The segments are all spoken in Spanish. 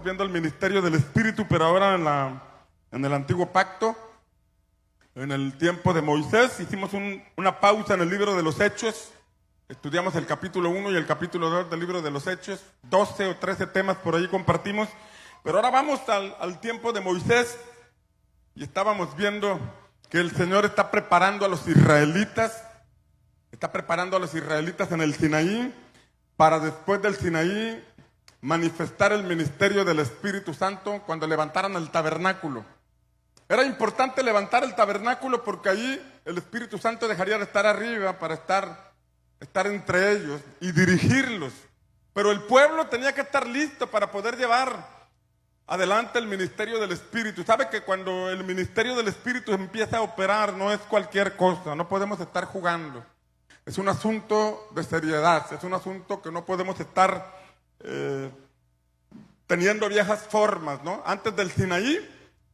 viendo el ministerio del Espíritu, pero ahora en el Antiguo Pacto, en el tiempo de Moisés. Hicimos una pausa en el libro de los Hechos. Estudiamos el capítulo 1 y el capítulo 2 del libro de los Hechos. 12 o 13 temas por ahí compartimos. Pero ahora vamos al tiempo de Moisés. Y estábamos viendo que el Señor está preparando a los israelitas. Está preparando a los israelitas en el Sinaí, para después del Sinaí manifestar el ministerio del Espíritu Santo cuando levantaran el tabernáculo. Era importante levantar el tabernáculo porque allí el Espíritu Santo dejaría de estar arriba para estar entre ellos y dirigirlos. Pero el pueblo tenía que estar listo para poder llevar adelante el ministerio del Espíritu. ¿Sabe que cuando el ministerio del Espíritu empieza a operar no es cualquier cosa? No podemos estar jugando. Es un asunto de seriedad, es un asunto que no podemos estar teniendo viejas formas, ¿no? Antes del Sinaí,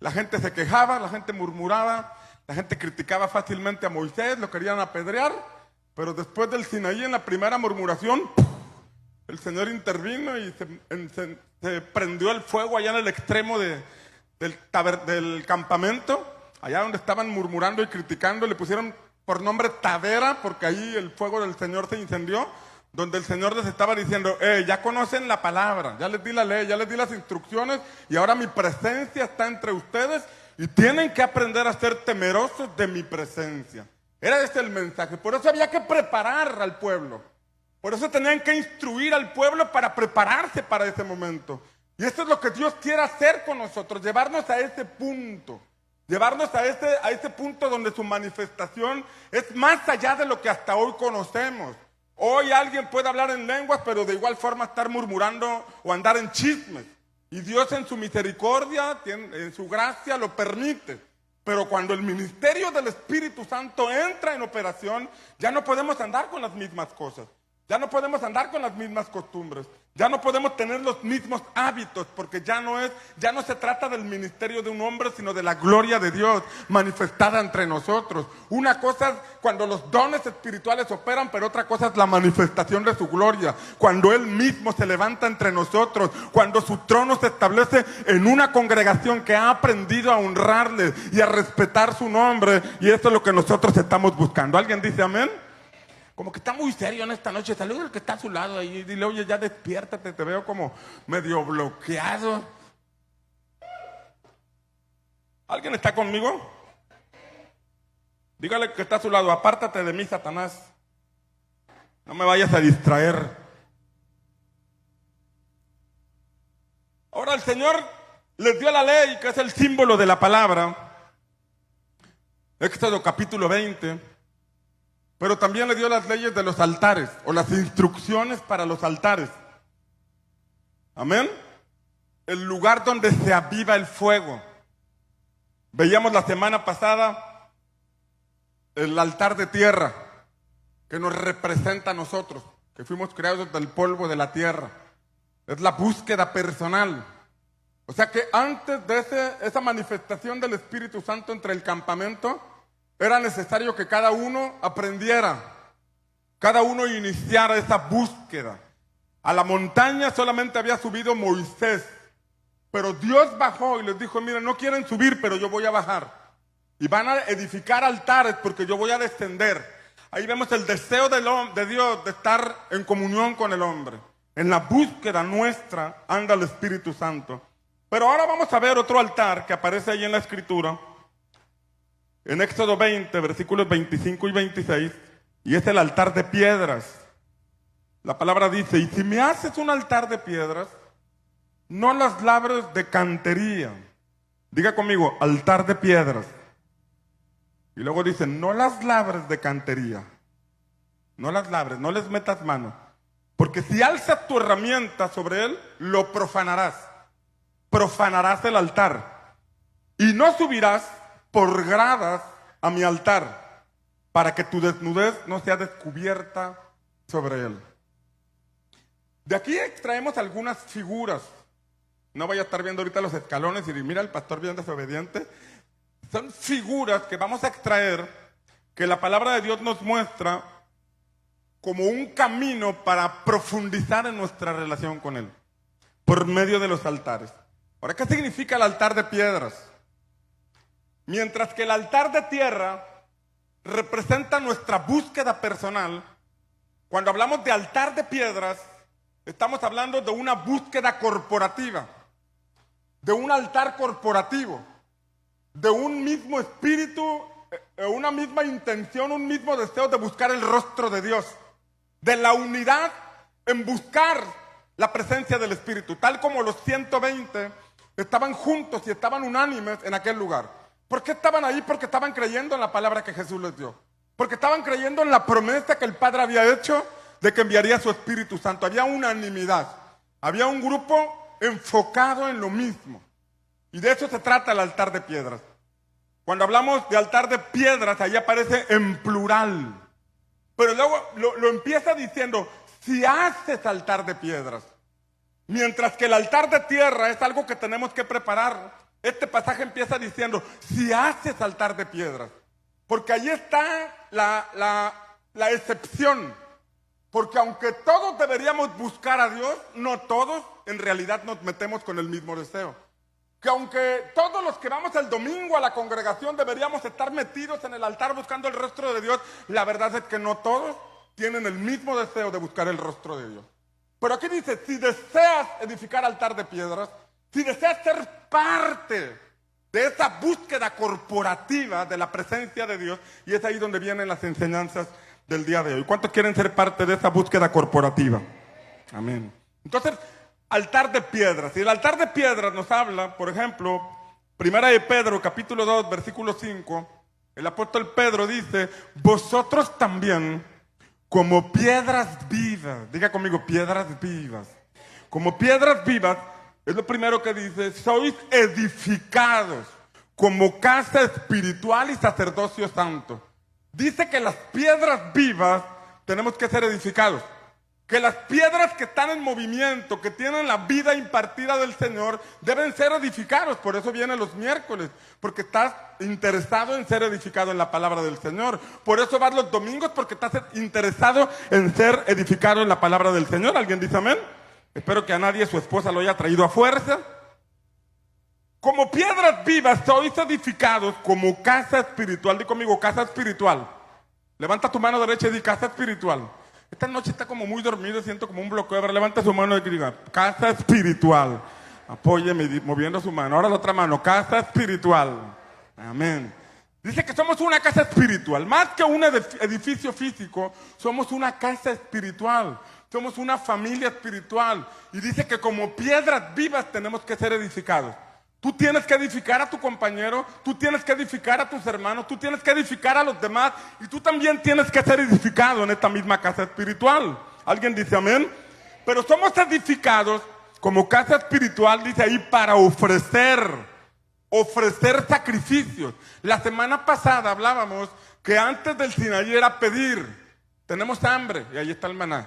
la gente se quejaba, la gente murmuraba, la gente criticaba fácilmente a Moisés, lo querían apedrear, pero después del Sinaí, en la primera murmuración, el Señor intervino y se prendió el fuego allá en el extremo del campamento, allá donde estaban murmurando y criticando, le pusieron por nombre Tavera, porque ahí el fuego del Señor se incendió, donde el Señor les estaba diciendo, ya conocen la palabra, ya les di la ley, ya les di las instrucciones, y ahora mi presencia está entre ustedes, y tienen que aprender a ser temerosos de mi presencia. Era ese el mensaje. Por eso había que preparar al pueblo. Por eso tenían que instruir al pueblo para prepararse para ese momento. Y eso es lo que Dios quiere hacer con nosotros, llevarnos a ese punto. Llevarnos a ese punto donde su manifestación es más allá de lo que hasta hoy conocemos. Hoy alguien puede hablar en lenguas, pero de igual forma estar murmurando o andar en chismes. Y Dios en su misericordia, en su gracia lo permite. Pero cuando el ministerio del Espíritu Santo entra en operación, ya no podemos andar con las mismas cosas. Ya no podemos andar con las mismas costumbres. Ya no podemos tener los mismos hábitos, porque ya no se trata del ministerio de un hombre, sino de la gloria de Dios manifestada entre nosotros. Una cosa es cuando los dones espirituales operan, pero otra cosa es la manifestación de su gloria. Cuando Él mismo se levanta entre nosotros, cuando su trono se establece en una congregación que ha aprendido a honrarle y a respetar su nombre. Y eso es lo que nosotros estamos buscando. ¿Alguien dice amén? Como que está muy serio en esta noche. Saluda al que está a su lado ahí y dile, oye, ya despiértate, te veo como medio bloqueado. ¿Alguien está conmigo? Dígale que está a su lado, apártate de mí, Satanás. No me vayas a distraer. Ahora el Señor les dio la ley, que es el símbolo de la palabra. Éxodo capítulo 20. Pero también le dio las leyes de los altares, o las instrucciones para los altares. Amén. El lugar donde se aviva el fuego. Veíamos la semana pasada el altar de tierra, que nos representa a nosotros, que fuimos creados del polvo de la tierra. Es la búsqueda personal. O sea que antes de esa manifestación del Espíritu Santo entre el campamento, era necesario que cada uno aprendiera, cada uno iniciara esa búsqueda. A la montaña solamente había subido Moisés, pero Dios bajó y les dijo, miren, no quieren subir, pero yo voy a bajar. Y van a edificar altares porque yo voy a descender. Ahí vemos el deseo de Dios de estar en comunión con el hombre. En la búsqueda nuestra anda el Espíritu Santo. Pero ahora vamos a ver otro altar que aparece ahí en la Escritura. En Éxodo 20, versículos 25 y 26, y es el altar de piedras. La palabra dice, y si me haces un altar de piedras, no las labres de cantería. Diga conmigo, altar de piedras. Y luego dice, no las labres de cantería. No las labres, no les metas mano. Porque si alzas tu herramienta sobre él, lo profanarás. Profanarás el altar. Y no subirás por gradas a mi altar, para que tu desnudez no sea descubierta sobre él. De aquí extraemos algunas figuras. No vaya a estar viendo ahorita los escalones y mira el pastor bien desobediente. Son figuras que vamos a extraer, que la palabra de Dios nos muestra como un camino para profundizar en nuestra relación con Él, por medio de los altares. Ahora, ¿qué significa el altar de piedras? Mientras que el altar de tierra representa nuestra búsqueda personal, cuando hablamos de altar de piedras, estamos hablando de una búsqueda corporativa, de un altar corporativo, de un mismo espíritu, una misma intención, un mismo deseo de buscar el rostro de Dios, de la unidad en buscar la presencia del Espíritu, tal como los 120 estaban juntos y estaban unánimes en aquel lugar. ¿Por qué estaban ahí? Porque estaban creyendo en la palabra que Jesús les dio, porque estaban creyendo en la promesa que el Padre había hecho de que enviaría su Espíritu Santo. Había unanimidad, había un grupo enfocado en lo mismo, y de eso se trata el altar de piedras. Cuando hablamos de altar de piedras, ahí aparece en plural, pero luego lo empieza diciendo, si haces altar de piedras. Mientras que el altar de tierra es algo que tenemos que preparar, este pasaje empieza diciendo, si haces altar de piedras. Porque ahí está la excepción. Porque aunque todos deberíamos buscar a Dios, no todos en realidad nos metemos con el mismo deseo. Que aunque todos los que vamos el domingo a la congregación deberíamos estar metidos en el altar buscando el rostro de Dios, la verdad es que no todos tienen el mismo deseo de buscar el rostro de Dios. Pero aquí dice, si deseas edificar altar de piedras, si deseas ser parte de esa búsqueda corporativa de la presencia de Dios, y es ahí donde vienen las enseñanzas del día de hoy. ¿Cuántos quieren ser parte de esa búsqueda corporativa? Amén. Entonces, altar de piedras. Y el altar de piedras nos habla, por ejemplo, Primera de Pedro, capítulo 2, versículo 5, el apóstol Pedro dice, vosotros también, como piedras vivas, diga conmigo, piedras vivas. Como piedras vivas, es lo primero que dice, sois edificados como casa espiritual y sacerdocio santo. Dice que las piedras vivas tenemos que ser edificados. Que las piedras que están en movimiento, que tienen la vida impartida del Señor, deben ser edificados. Por eso vienen los miércoles, porque estás interesado en ser edificado en la palabra del Señor. Por eso vas los domingos, porque estás interesado en ser edificado en la palabra del Señor. ¿Alguien dice amén? Espero que a nadie su esposa lo haya traído a fuerza. Como piedras vivas sois edificados como casa espiritual. Di conmigo, casa espiritual. Levanta tu mano derecha y di casa espiritual. Esta noche está como muy dormido, siento como un bloqueo. A ver, levanta su mano y diga, casa espiritual. Apóyeme moviendo su mano. Ahora la otra mano, casa espiritual. Amén. Dice que somos una casa espiritual. Más que un edificio físico, somos una casa espiritual. Somos una familia espiritual. Y dice que como piedras vivas tenemos que ser edificados. Tú tienes que edificar a tu compañero, tú tienes que edificar a tus hermanos, tú tienes que edificar a los demás y tú también tienes que ser edificado en esta misma casa espiritual. ¿Alguien dice amén? Pero somos edificados como casa espiritual, dice ahí, para ofrecer sacrificios. La semana pasada hablábamos que antes del Sinaí era pedir. Tenemos hambre y ahí está el maná.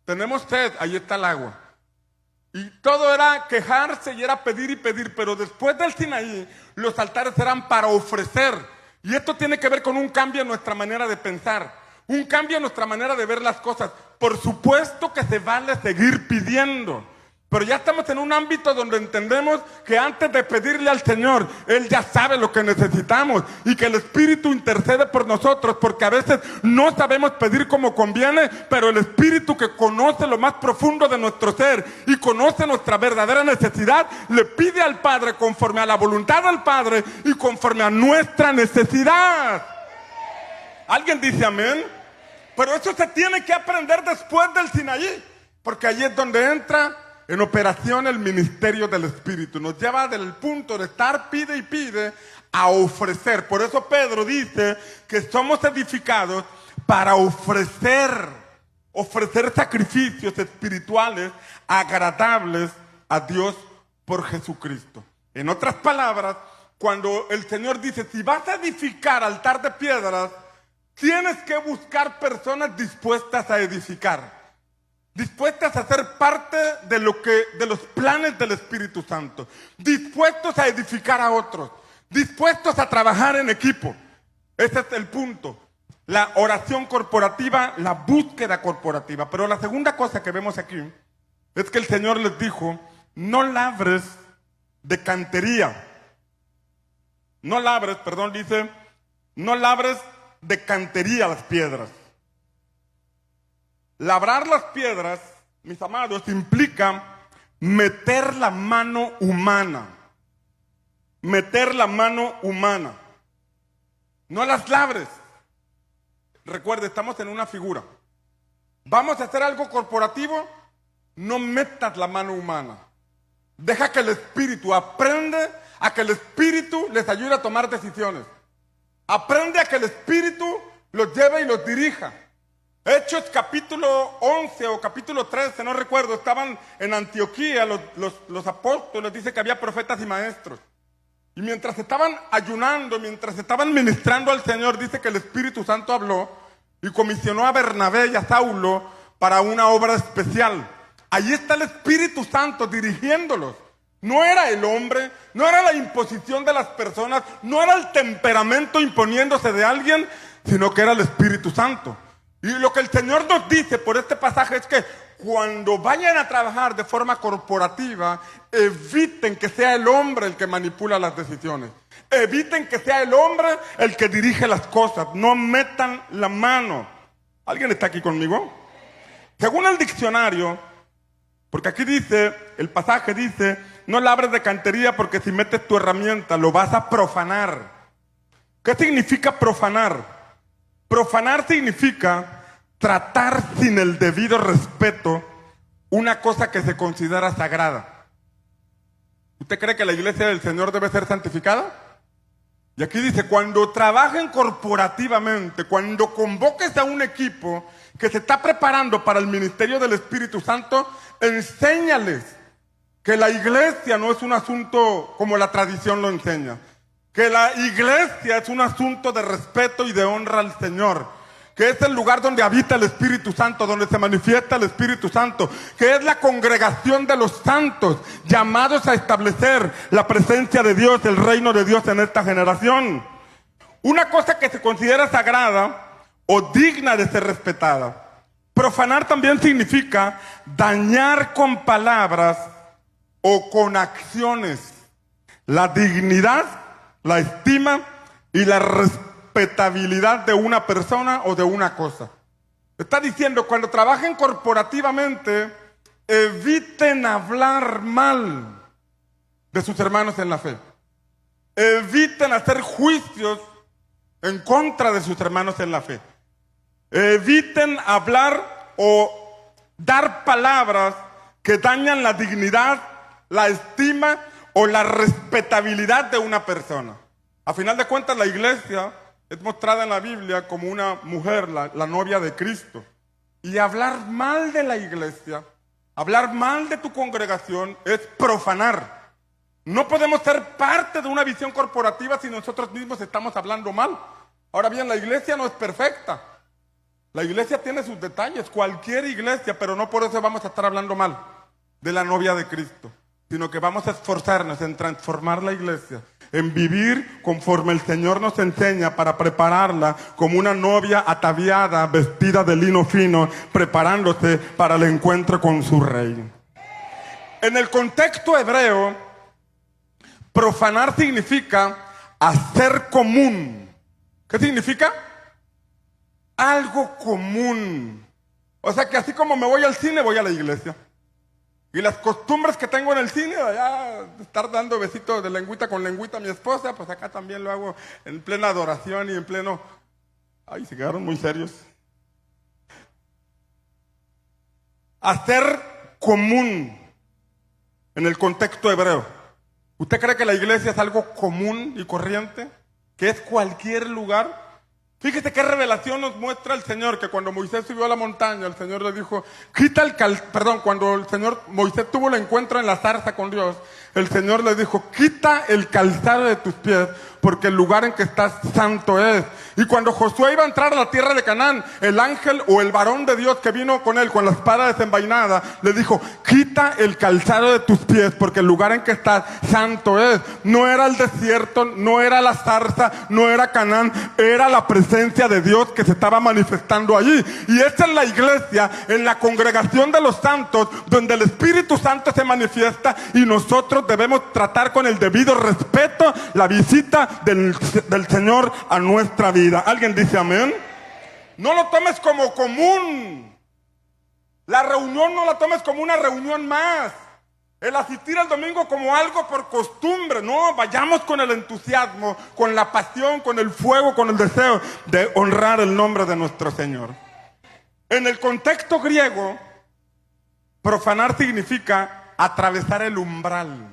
Tenemos sed, ahí está el agua. Y todo era quejarse y era pedir y pedir, pero después del Sinaí, los altares eran para ofrecer. Y esto tiene que ver con un cambio en nuestra manera de pensar, un cambio en nuestra manera de ver las cosas. Por supuesto que se vale seguir pidiendo, pero ya estamos en un ámbito donde entendemos que antes de pedirle al Señor, Él ya sabe lo que necesitamos y que el Espíritu intercede por nosotros, porque a veces no sabemos pedir como conviene, pero el Espíritu que conoce lo más profundo de nuestro ser y conoce nuestra verdadera necesidad, le pide al Padre conforme a la voluntad del Padre y conforme a nuestra necesidad. ¿Alguien dice amén? Pero eso se tiene que aprender después del Sinaí, porque allí es donde entra en operación el ministerio del Espíritu. Nos lleva del punto de estar pide y pide a ofrecer. Por eso Pedro dice que somos edificados para ofrecer sacrificios espirituales agradables a Dios por Jesucristo. En otras palabras, cuando el Señor dice, si vas a edificar altar de piedras, tienes que buscar personas dispuestas a edificar, dispuestas a ser parte de los planes del Espíritu Santo, dispuestos a edificar a otros, dispuestos a trabajar en equipo. Ese es el punto. La oración corporativa, la búsqueda corporativa. Pero la segunda cosa que vemos aquí es que el Señor les dijo, no labres de cantería. No labres, perdón, dice, no labres de cantería las piedras. Labrar las piedras, mis amados, implica meter la mano humana. Meter la mano humana. No las labres. Recuerde, estamos en una figura. Vamos a hacer algo corporativo, no metas la mano humana. Deja que el Espíritu, aprende a que el Espíritu les ayude a tomar decisiones. Aprende a que el Espíritu los lleve y los dirija. Hechos capítulo 11 o capítulo 13, no recuerdo, estaban en Antioquía los apóstoles, dice que había profetas y maestros. Y mientras estaban ayunando, mientras estaban ministrando al Señor, dice que el Espíritu Santo habló y comisionó a Bernabé y a Saulo para una obra especial. Allí está el Espíritu Santo dirigiéndolos. No era el hombre, no era la imposición de las personas, no era el temperamento imponiéndose de alguien, sino que era el Espíritu Santo. Y lo que el Señor nos dice por este pasaje es que cuando vayan a trabajar de forma corporativa, eviten que sea el hombre el que manipula las decisiones. Eviten que sea el hombre el que dirige las cosas. No metan la mano. ¿Alguien está aquí conmigo? Según el diccionario, porque aquí dice, el pasaje dice, no labres de cantería porque si metes tu herramienta lo vas a profanar. ¿Qué significa profanar? Profanar significa tratar sin el debido respeto una cosa que se considera sagrada. ¿Usted cree que la iglesia del Señor debe ser santificada? Y aquí dice, cuando trabajen corporativamente, cuando convoques a un equipo que se está preparando para el ministerio del Espíritu Santo, enséñales que la iglesia no es un asunto como la tradición lo enseña. Que la iglesia es un asunto de respeto y de honra al Señor. Que es el lugar donde habita el Espíritu Santo, donde se manifiesta el Espíritu Santo. Que es la congregación de los santos, llamados a establecer la presencia de Dios, el reino de Dios en esta generación. Una cosa que se considera sagrada o digna de ser respetada. Profanar también significa dañar con palabras o con acciones la dignidad, la estima y la respetabilidad de una persona o de una cosa. Está diciendo, cuando trabajen corporativamente, eviten hablar mal de sus hermanos en la fe. Eviten hacer juicios en contra de sus hermanos en la fe. Eviten hablar o dar palabras que dañan la dignidad, la estima o la respetabilidad de una persona. A final de cuentas, la iglesia es mostrada en la Biblia como una mujer, la novia de Cristo. Y hablar mal de la iglesia, hablar mal de tu congregación es profanar. No podemos ser parte de una visión corporativa si nosotros mismos estamos hablando mal. Ahora bien, la iglesia no es perfecta. La iglesia tiene sus detalles, cualquier iglesia, pero no por eso vamos a estar hablando mal de la novia de Cristo, sino que vamos a esforzarnos en transformar la iglesia, en vivir conforme el Señor nos enseña para prepararla como una novia ataviada, vestida de lino fino, preparándose para el encuentro con su rey. En el contexto hebreo, profanar significa hacer común. ¿Qué significa? Algo común. O sea que así como me voy al cine, voy a la iglesia. Y las costumbres que tengo en el cine, allá estar dando besitos de lengüita con lengüita a mi esposa, pues acá también lo hago en plena adoración y en pleno... Ay, se quedaron muy serios. Hacer común en el contexto hebreo. ¿Usted cree que la iglesia es algo común y corriente? ¿Que es cualquier lugar? Fíjese qué revelación nos muestra el Señor, que cuando Moisés subió a la montaña, el Señor le dijo, cuando Moisés tuvo el encuentro en la zarza con Dios, el Señor le dijo, quita el calzado de tus pies, porque el lugar en que estás santo es. Y cuando Josué iba a entrar a la tierra de Canaán, el ángel o el varón de Dios que vino con él, con la espada desenvainada, le dijo, quita el calzado de tus pies, porque el lugar en que estás santo es. No era el desierto, no era la zarza, no era Canaán, era la presencia de Dios que se estaba manifestando allí. Y esta es la iglesia, en la congregación de los santos, donde el Espíritu Santo se manifiesta y nosotros nosotros debemos tratar con el debido respeto la visita del Señor a nuestra vida. ¿Alguien dice amén? No lo tomes como común. La reunión no la tomes como una reunión más. El asistir al domingo como algo por costumbre. No, vayamos con el entusiasmo, con la pasión, con el fuego, con el deseo de honrar el nombre de nuestro Señor. En el contexto griego, profanar significa atravesar el umbral.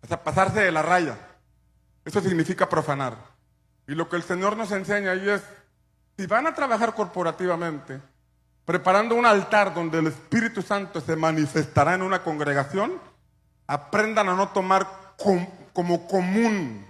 O sea, pasarse de la raya. Eso significa profanar. Y lo que el Señor nos enseña ahí es, si van a trabajar corporativamente, preparando un altar donde el Espíritu Santo se manifestará en una congregación, aprendan a no tomar como común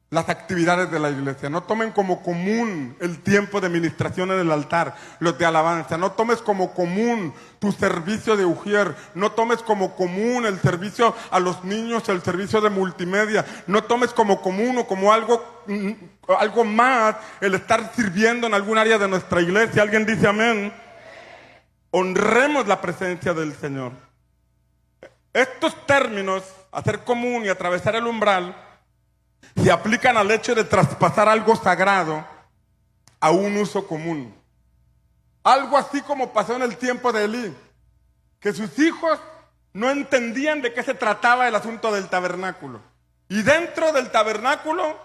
las actividades de la iglesia. No tomen como común el tiempo de ministración en el altar, los de alabanza. No tomes como común tu servicio de ujier. No tomes como común el servicio a los niños, el servicio de multimedia. No tomes como común o como algo más el estar sirviendo en algún área de nuestra iglesia. ¿Alguien dice amén? Honremos la presencia del Señor. Estos términos, hacer común y atravesar el umbral, se aplican al hecho de traspasar algo sagrado a un uso común. Algo así como pasó en el tiempo de Elí, que sus hijos no entendían de qué se trataba el asunto del tabernáculo. Y dentro del tabernáculo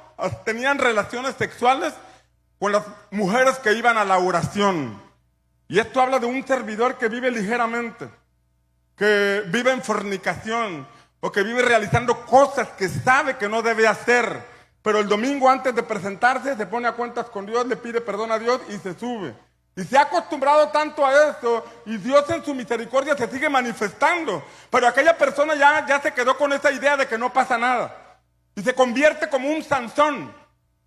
tenían relaciones sexuales con las mujeres que iban a la oración. Y esto habla de un servidor que vive ligeramente, que vive en fornicación, o que vive realizando cosas que sabe que no debe hacer, pero el domingo antes de presentarse se pone a cuentas con Dios, le pide perdón a Dios y se sube. Y se ha acostumbrado tanto a eso, y Dios en su misericordia se sigue manifestando, pero aquella persona ya se quedó con esa idea de que no pasa nada, y se convierte como un Sansón,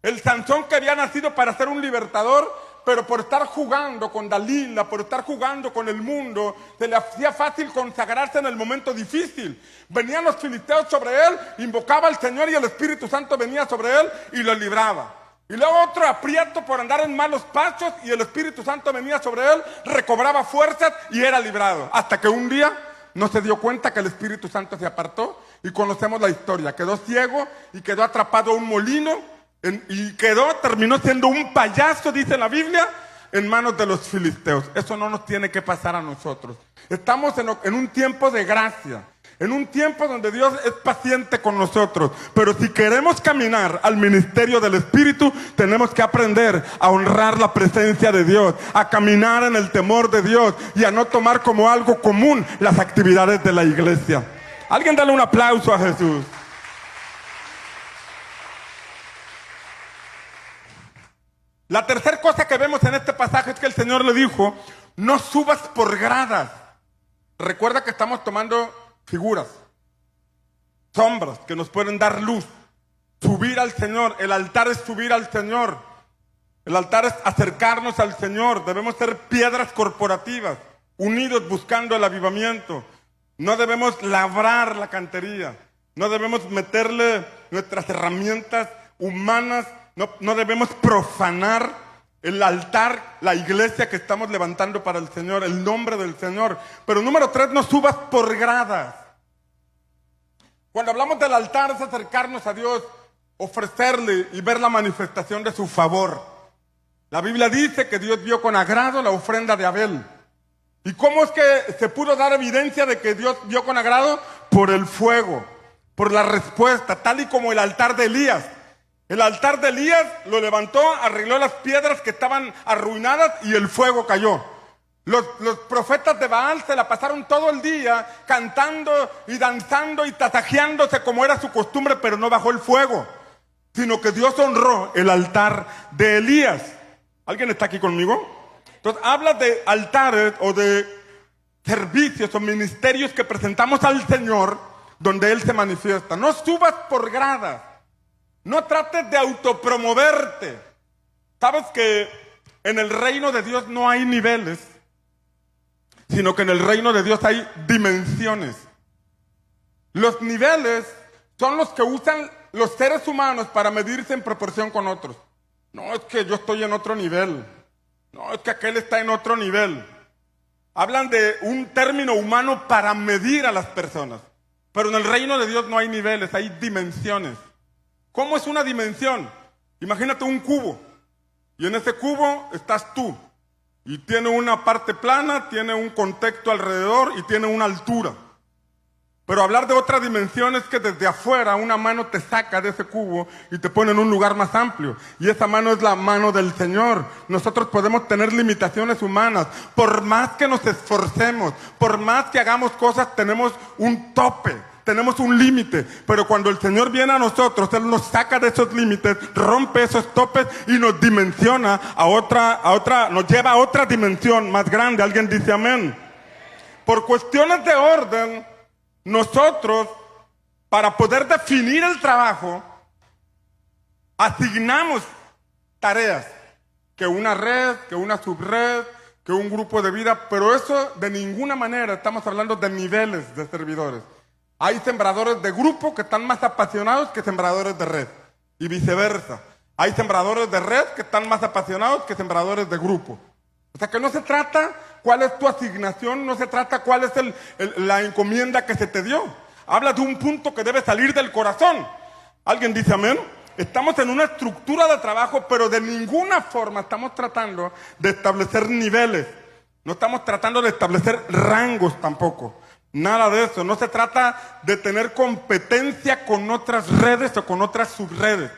el Sansón que había nacido para ser un libertador, pero por estar jugando con Dalila, por estar jugando con el mundo, se le hacía fácil consagrarse en el momento difícil. Venían los filisteos sobre él, invocaba al Señor y el Espíritu Santo venía sobre él y lo libraba. Y luego otro aprieto por andar en malos pasos y el Espíritu Santo venía sobre él, recobraba fuerzas y era librado. Hasta que un día no se dio cuenta que el Espíritu Santo se apartó y conocemos la historia. Quedó ciego y quedó atrapado a un molino. Terminó siendo un payaso, dice la Biblia, en manos de los filisteos. Eso no nos tiene que pasar a nosotros. Estamos en un tiempo de gracia, en un tiempo donde Dios es paciente con nosotros. Pero si queremos caminar al ministerio del Espíritu, tenemos que aprender a honrar la presencia de Dios, a caminar en el temor de Dios y a no tomar como algo común las actividades de la iglesia. Alguien dale un aplauso a Jesús. La tercera cosa que vemos en este pasaje es que el Señor le dijo, no subas por gradas. Recuerda que estamos tomando figuras, sombras que nos pueden dar luz. Subir al Señor, el altar es subir al Señor. El altar es acercarnos al Señor. Debemos ser piedras corporativas, unidos buscando el avivamiento. No debemos labrar la cantería. No debemos meterle nuestras herramientas humanas. No debemos profanar el altar, la iglesia que estamos levantando para el Señor, el nombre del Señor. Pero número 3, no subas por gradas. Cuando hablamos del altar es acercarnos a Dios, ofrecerle y ver la manifestación de su favor. La Biblia dice que Dios vio con agrado la ofrenda de Abel. ¿Y cómo es que se pudo dar evidencia de que Dios vio con agrado? Por el fuego, por la respuesta, tal y como el altar de Elías. El altar de Elías lo levantó, arregló las piedras que estaban arruinadas y el fuego cayó. Los profetas de Baal se la pasaron todo el día cantando y danzando y tasajeándose como era su costumbre, pero no bajó el fuego, sino que Dios honró el altar de Elías. ¿Alguien está aquí conmigo? Entonces habla de altares o de servicios o ministerios que presentamos al Señor donde Él se manifiesta. No subas por gradas. No trates de autopromoverte. Sabes que en el reino de Dios no hay niveles, sino que en el reino de Dios hay dimensiones. Los niveles son los que usan los seres humanos para medirse en proporción con otros. No, es que yo estoy en otro nivel. No, es que aquel está en otro nivel. Hablan de un término humano para medir a las personas. Pero en el reino de Dios no hay niveles, hay dimensiones. ¿Cómo es una dimensión? Imagínate un cubo. Y en ese cubo estás tú. Y tiene una parte plana, tiene un contexto alrededor y tiene una altura. Pero hablar de otra dimensión es que desde afuera una mano te saca de ese cubo y te pone en un lugar más amplio. Y esa mano es la mano del Señor. Nosotros podemos tener limitaciones humanas. Por más que nos esforcemos, por más que hagamos cosas, tenemos un tope, tenemos un límite. Pero cuando el Señor viene a nosotros, Él nos saca de esos límites, rompe esos topes y nos dimensiona nos lleva a otra dimensión más grande. ¿Alguien dice amén? Por cuestiones de orden, nosotros, para poder definir el trabajo, asignamos tareas, que una red, que una subred, que un grupo de vida, pero eso de ninguna manera estamos hablando de niveles de servidores. Hay sembradores de grupo que están más apasionados que sembradores de red, y viceversa. Hay sembradores de red que están más apasionados que sembradores de grupo. O sea que no se trata cuál es tu asignación, no se trata cuál es la encomienda que se te dio. Habla de un punto que debe salir del corazón. ¿Alguien dice amén? Estamos en una estructura de trabajo, pero de ninguna forma estamos tratando de establecer niveles. No estamos tratando de establecer rangos tampoco. Nada de eso. No se trata de tener competencia con otras redes o con otras subredes.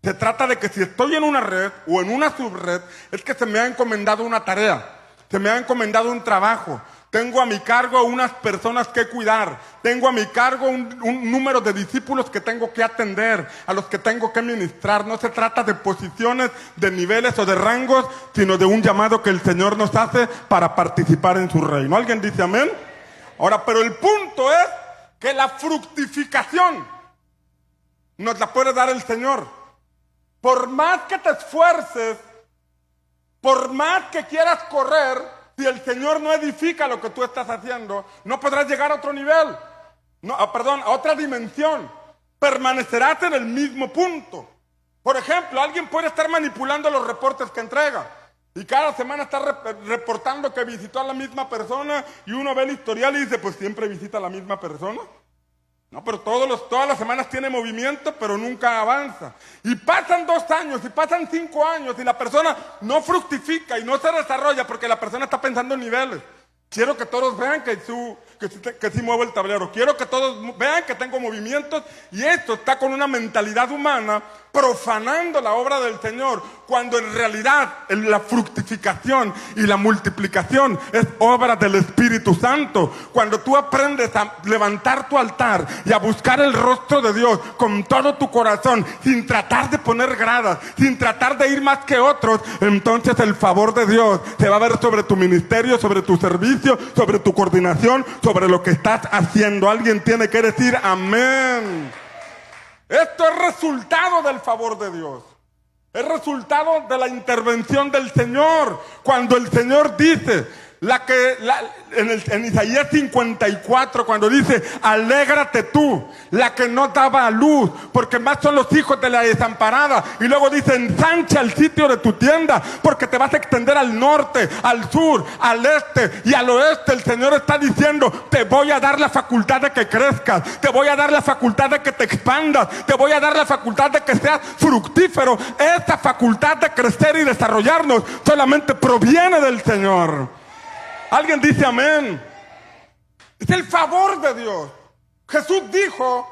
Se trata de que si estoy en una red o en una subred, es que se me ha encomendado una tarea, se me ha encomendado un trabajo. Tengo a mi cargo a unas personas que cuidar, tengo a mi cargo un número de discípulos que tengo que atender, a los que tengo que ministrar. No se trata de posiciones, de niveles o de rangos, sino de un llamado que el Señor nos hace para participar en su reino. ¿Alguien dice amén? Ahora, pero el punto es que la fructificación nos la puede dar el Señor. Por más que te esfuerces, por más que quieras correr, si el Señor no edifica lo que tú estás haciendo, no podrás llegar a otro nivel, a otra dimensión. Permanecerás en el mismo punto. Por ejemplo, alguien puede estar manipulando los reportes que entrega y cada semana está reportando que visitó a la misma persona, y uno ve el historial y dice, pues siempre visita a la misma persona. No, pero todas las semanas tiene movimiento, pero nunca avanza. Y pasan 2 años, y pasan 5 años, y la persona no fructifica y no se desarrolla porque la persona está pensando en niveles. Quiero que todos vean que sí muevo el tablero. Quiero que todos vean que tengo movimientos. Y esto está con una mentalidad humana, profanando la obra del Señor, cuando en realidad la fructificación y la multiplicación es obra del Espíritu Santo. Cuando tú aprendes a levantar tu altar y a buscar el rostro de Dios con todo tu corazón, sin tratar de poner gradas, sin tratar de ir más que otros, entonces el favor de Dios se va a ver sobre tu ministerio, sobre tu servicio, sobre tu coordinación, sobre lo que estás haciendo. Alguien tiene que decir amén. Esto es resultado del favor de Dios. Es resultado de la intervención del Señor. Cuando el Señor dice, en Isaías 54, cuando dice, alégrate tú, la que no daba a luz, porque más son los hijos de la desamparada. Y luego dice, ensancha el sitio de tu tienda, porque te vas a extender al norte, al sur, al este y al oeste. El Señor está diciendo, te voy a dar la facultad de que crezcas, te voy a dar la facultad de que te expandas, te voy a dar la facultad de que seas fructífero. Esa facultad de crecer y desarrollarnos solamente proviene del Señor. Alguien dice amén. Es el favor de Dios. Jesús dijo,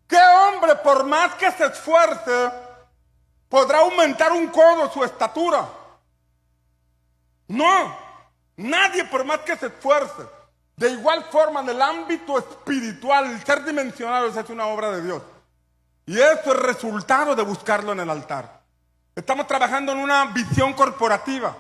¿qué hombre por más que se esfuerce podrá aumentar un codo su estatura? No, nadie por más que se esfuerce. De igual forma, en el ámbito espiritual, el ser dimensionado es una obra de Dios. Y eso es resultado de buscarlo en el altar. Estamos trabajando en una visión corporativa,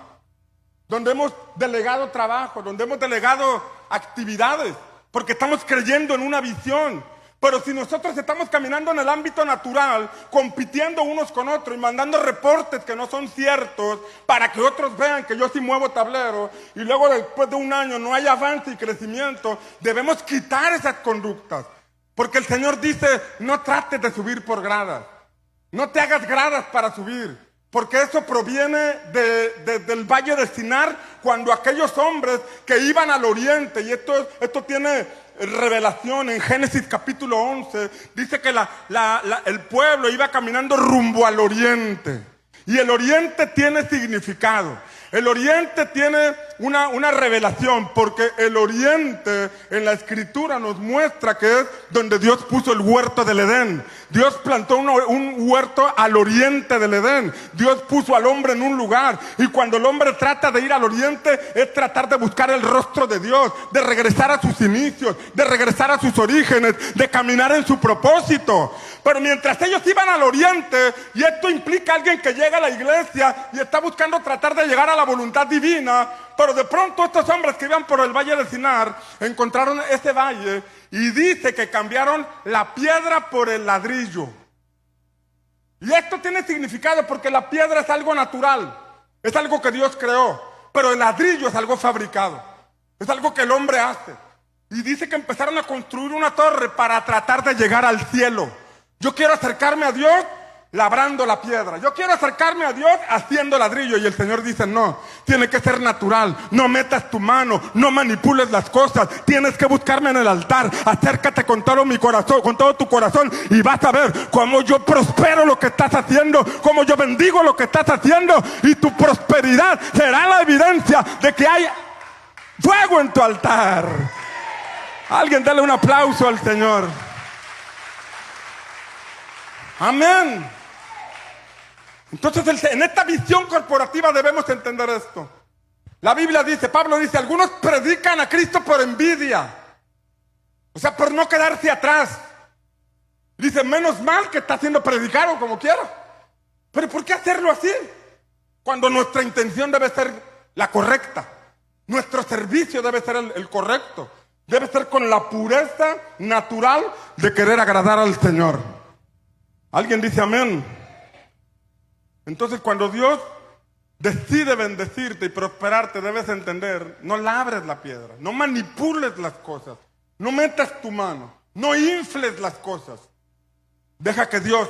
donde hemos delegado trabajo, donde hemos delegado actividades, porque estamos creyendo en una visión. Pero si nosotros estamos caminando en el ámbito natural, compitiendo unos con otros y mandando reportes que no son ciertos para que otros vean que yo sí muevo tablero, y luego después de un año no hay avance y crecimiento, debemos quitar esas conductas. Porque el Señor dice, no trates de subir por gradas, no te hagas gradas para subir. Porque eso proviene del Valle de Sinar, cuando aquellos hombres que iban al oriente, y esto tiene revelación en Génesis capítulo 11, dice que el pueblo iba caminando rumbo al oriente. Y el oriente tiene significado. El oriente tiene una revelación, porque el oriente en la escritura nos muestra que es donde Dios puso el huerto del Edén. Dios plantó un huerto al oriente del Edén. Dios puso al hombre en un lugar. Y cuando el hombre trata de ir al oriente, es tratar de buscar el rostro de Dios, de regresar a sus inicios, de regresar a sus orígenes, de caminar en su propósito. Pero mientras ellos iban al oriente, y esto implica a alguien que llega a la iglesia y está buscando tratar de llegar a la voluntad divina, pero de pronto estos hombres que iban por el Valle de Sinar encontraron ese valle y dice que cambiaron la piedra por el ladrillo. Y esto tiene significado porque la piedra es algo natural, es algo que Dios creó, pero el ladrillo es algo fabricado, es algo que el hombre hace. Y dice que empezaron a construir una torre para tratar de llegar al cielo. Yo quiero acercarme a Dios labrando la piedra. Yo quiero acercarme a Dios haciendo ladrillo. Y el Señor dice, no, tiene que ser natural. No metas tu mano, no manipules las cosas. Tienes que buscarme en el altar. Acércate con todo mi corazón, con todo tu corazón, y vas a ver cómo yo prospero lo que estás haciendo, cómo yo bendigo lo que estás haciendo, y tu prosperidad será la evidencia de que hay fuego en tu altar. Alguien dale un aplauso al Señor. Amén. Entonces en esta visión corporativa debemos entender esto. La Biblia dice, Pablo dice, algunos predican a Cristo por envidia, o sea, por no quedarse atrás. Dice, menos mal que está siendo predicado como quiera. Pero ¿por qué hacerlo así? Cuando nuestra intención debe ser la correcta. Nuestro servicio debe ser el correcto. Debe ser con la pureza natural de querer agradar al Señor. ¿Alguien dice amén? Entonces, cuando Dios decide bendecirte y prosperarte, debes entender, no labres la piedra, no manipules las cosas, no metas tu mano, no infles las cosas. Deja que Dios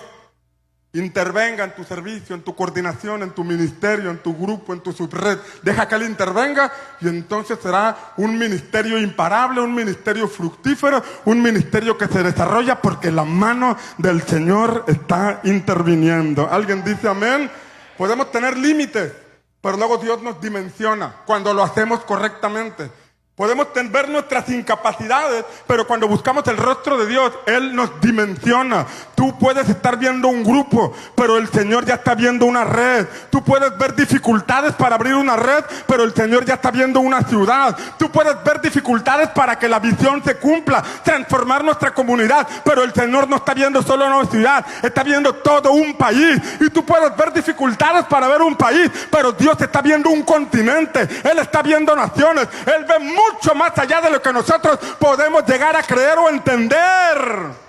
intervenga en tu servicio, en tu coordinación, en tu ministerio, en tu grupo, en tu subred. Deja que Él intervenga, y entonces será un ministerio imparable, un ministerio fructífero, un ministerio que se desarrolla porque la mano del Señor está interviniendo. ¿Alguien dice amén? Podemos tener límites, pero luego Dios nos dimensiona cuando lo hacemos correctamente. Podemos ver nuestras incapacidades, pero cuando buscamos el rostro de Dios, Él nos dimensiona. Tú puedes estar viendo un grupo, pero el Señor ya está viendo una red. Tú puedes ver dificultades para abrir una red, pero el Señor ya está viendo una ciudad. Tú puedes ver dificultades para que la visión se cumpla, transformar nuestra comunidad, pero el Señor no está viendo solo una ciudad, está viendo todo un país. Y tú puedes ver dificultades para ver un país, pero Dios está viendo un continente. Él está viendo naciones. Él ve mucho más allá de lo que nosotros podemos llegar a creer o entender.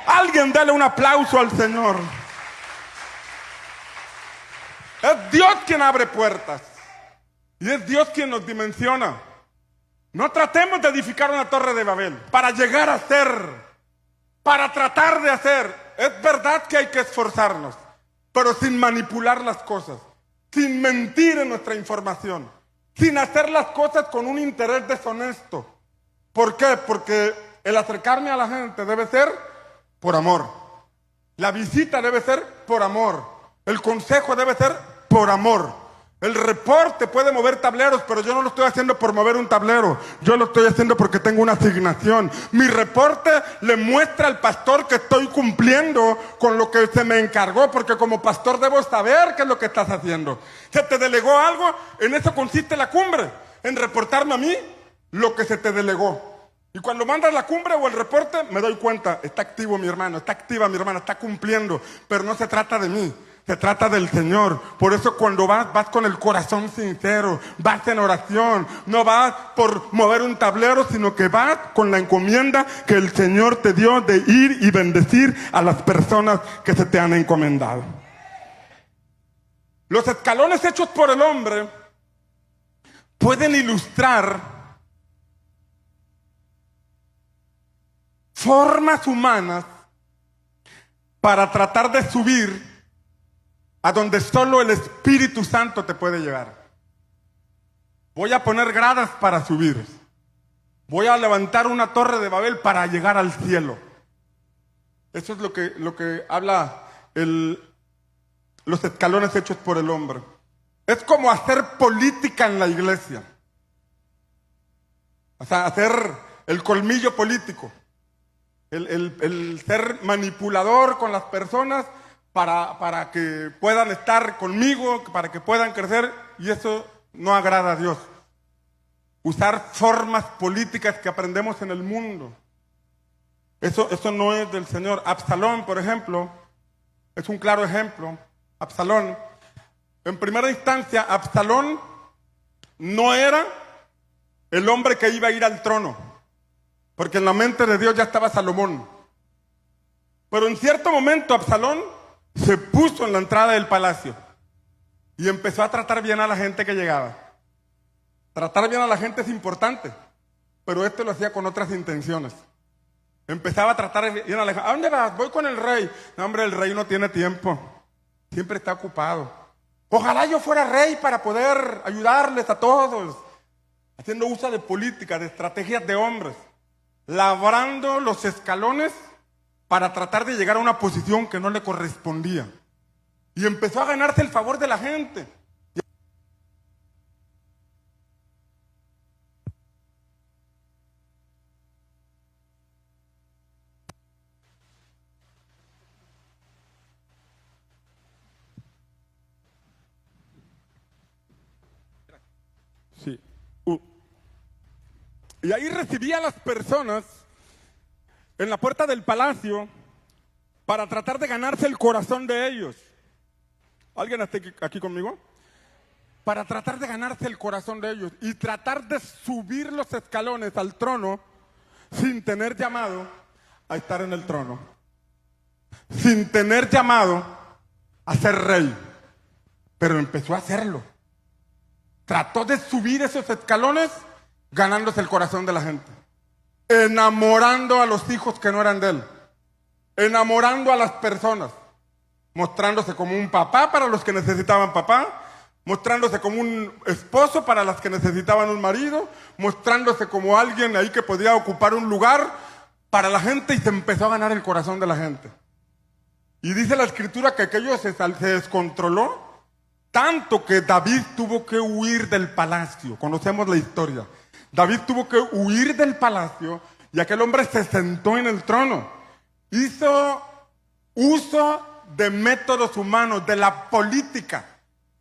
Alguien dale un aplauso al Señor. Es Dios quien abre puertas y es Dios quien nos dimensiona. No tratemos de edificar una torre de Babel para llegar a ser, para tratar de hacer. Es verdad que hay que esforzarnos, pero sin manipular las cosas, sin mentir en nuestra información, sin hacer las cosas con un interés deshonesto. ¿Por qué? Porque el acercarme a la gente debe ser por amor. La visita debe ser por amor. El consejo debe ser por amor. El reporte puede mover tableros, pero yo no lo estoy haciendo por mover un tablero. Yo lo estoy haciendo porque tengo una asignación. Mi reporte le muestra al pastor que estoy cumpliendo con lo que se me encargó, porque como pastor debo saber qué es lo que estás haciendo. Se te delegó algo, en eso consiste la cumbre, en reportarme a mí lo que se te delegó. Y cuando mandas la cumbre o el reporte, me doy cuenta, está activo mi hermano, está activa mi hermana, está cumpliendo, pero no se trata de mí. Se trata del Señor. Por eso cuando vas con el corazón sincero, vas en oración, no vas por mover un tablero, sino que vas con la encomienda que el Señor te dio de ir y bendecir a las personas que se te han encomendado. Los escalones hechos por el hombre pueden ilustrar formas humanas para tratar de subir a donde solo el Espíritu Santo te puede llevar. Voy a poner gradas para subir. Voy a levantar una torre de Babel para llegar al cielo. Eso es lo que habla los escalones hechos por el hombre. Es como hacer política en la iglesia. O sea, hacer el colmillo político. El ser manipulador con las personas para que puedan estar conmigo, para que puedan crecer, y eso no agrada a Dios. Usar formas políticas que aprendemos en el mundo. Eso no es del Señor. Absalón, por ejemplo, es un claro ejemplo. Absalón, en primera instancia, Absalón no era el hombre que iba a ir al trono, porque en la mente de Dios ya estaba Salomón. Pero en cierto momento Absalón se puso en la entrada del palacio y empezó a tratar bien a la gente que llegaba. Tratar bien a la gente es importante, pero esto lo hacía con otras intenciones. Empezaba a tratar bien a la gente. ¿A dónde vas? Voy con el rey. No, hombre, el rey no tiene tiempo. Siempre está ocupado. Ojalá yo fuera rey para poder ayudarles a todos. Haciendo uso de política, de estrategias de hombres. Labrando los escalones para tratar de llegar a una posición que no le correspondía. Y empezó a ganarse el favor de la gente. Sí. Y ahí recibía a las personas en la puerta del palacio para tratar de ganarse el corazón de ellos. ¿Alguien está aquí conmigo? Para tratar de ganarse el corazón de ellos y tratar de subir los escalones al trono sin tener llamado a estar en el trono. Sin tener llamado a ser rey. Pero empezó a hacerlo. Trató de subir esos escalones ganándose el corazón de la gente. Enamorando a los hijos que no eran de él. Enamorando a las personas. Mostrándose como un papá para los que necesitaban papá. Mostrándose como un esposo para las que necesitaban un marido. Mostrándose como alguien ahí que podía ocupar un lugar para la gente, y se empezó a ganar el corazón de la gente. Y dice la escritura que aquello se descontroló tanto que David tuvo que huir del palacio. Conocemos la historia. David tuvo que huir del palacio y aquel hombre se sentó en el trono. Hizo uso de métodos humanos, de la política,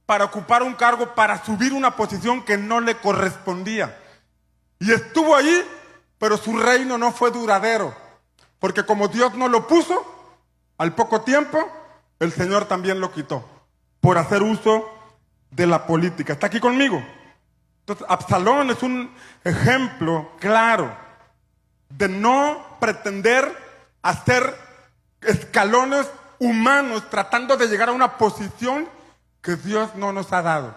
para ocupar un cargo, para subir una posición que no le correspondía. Y estuvo allí, pero su reino no fue duradero. Porque como Dios no lo puso, al poco tiempo, el Señor también lo quitó. Por hacer uso de la política. ¿Está aquí conmigo? Entonces, Absalón es un ejemplo claro de no pretender hacer escalones humanos tratando de llegar a una posición que Dios no nos ha dado.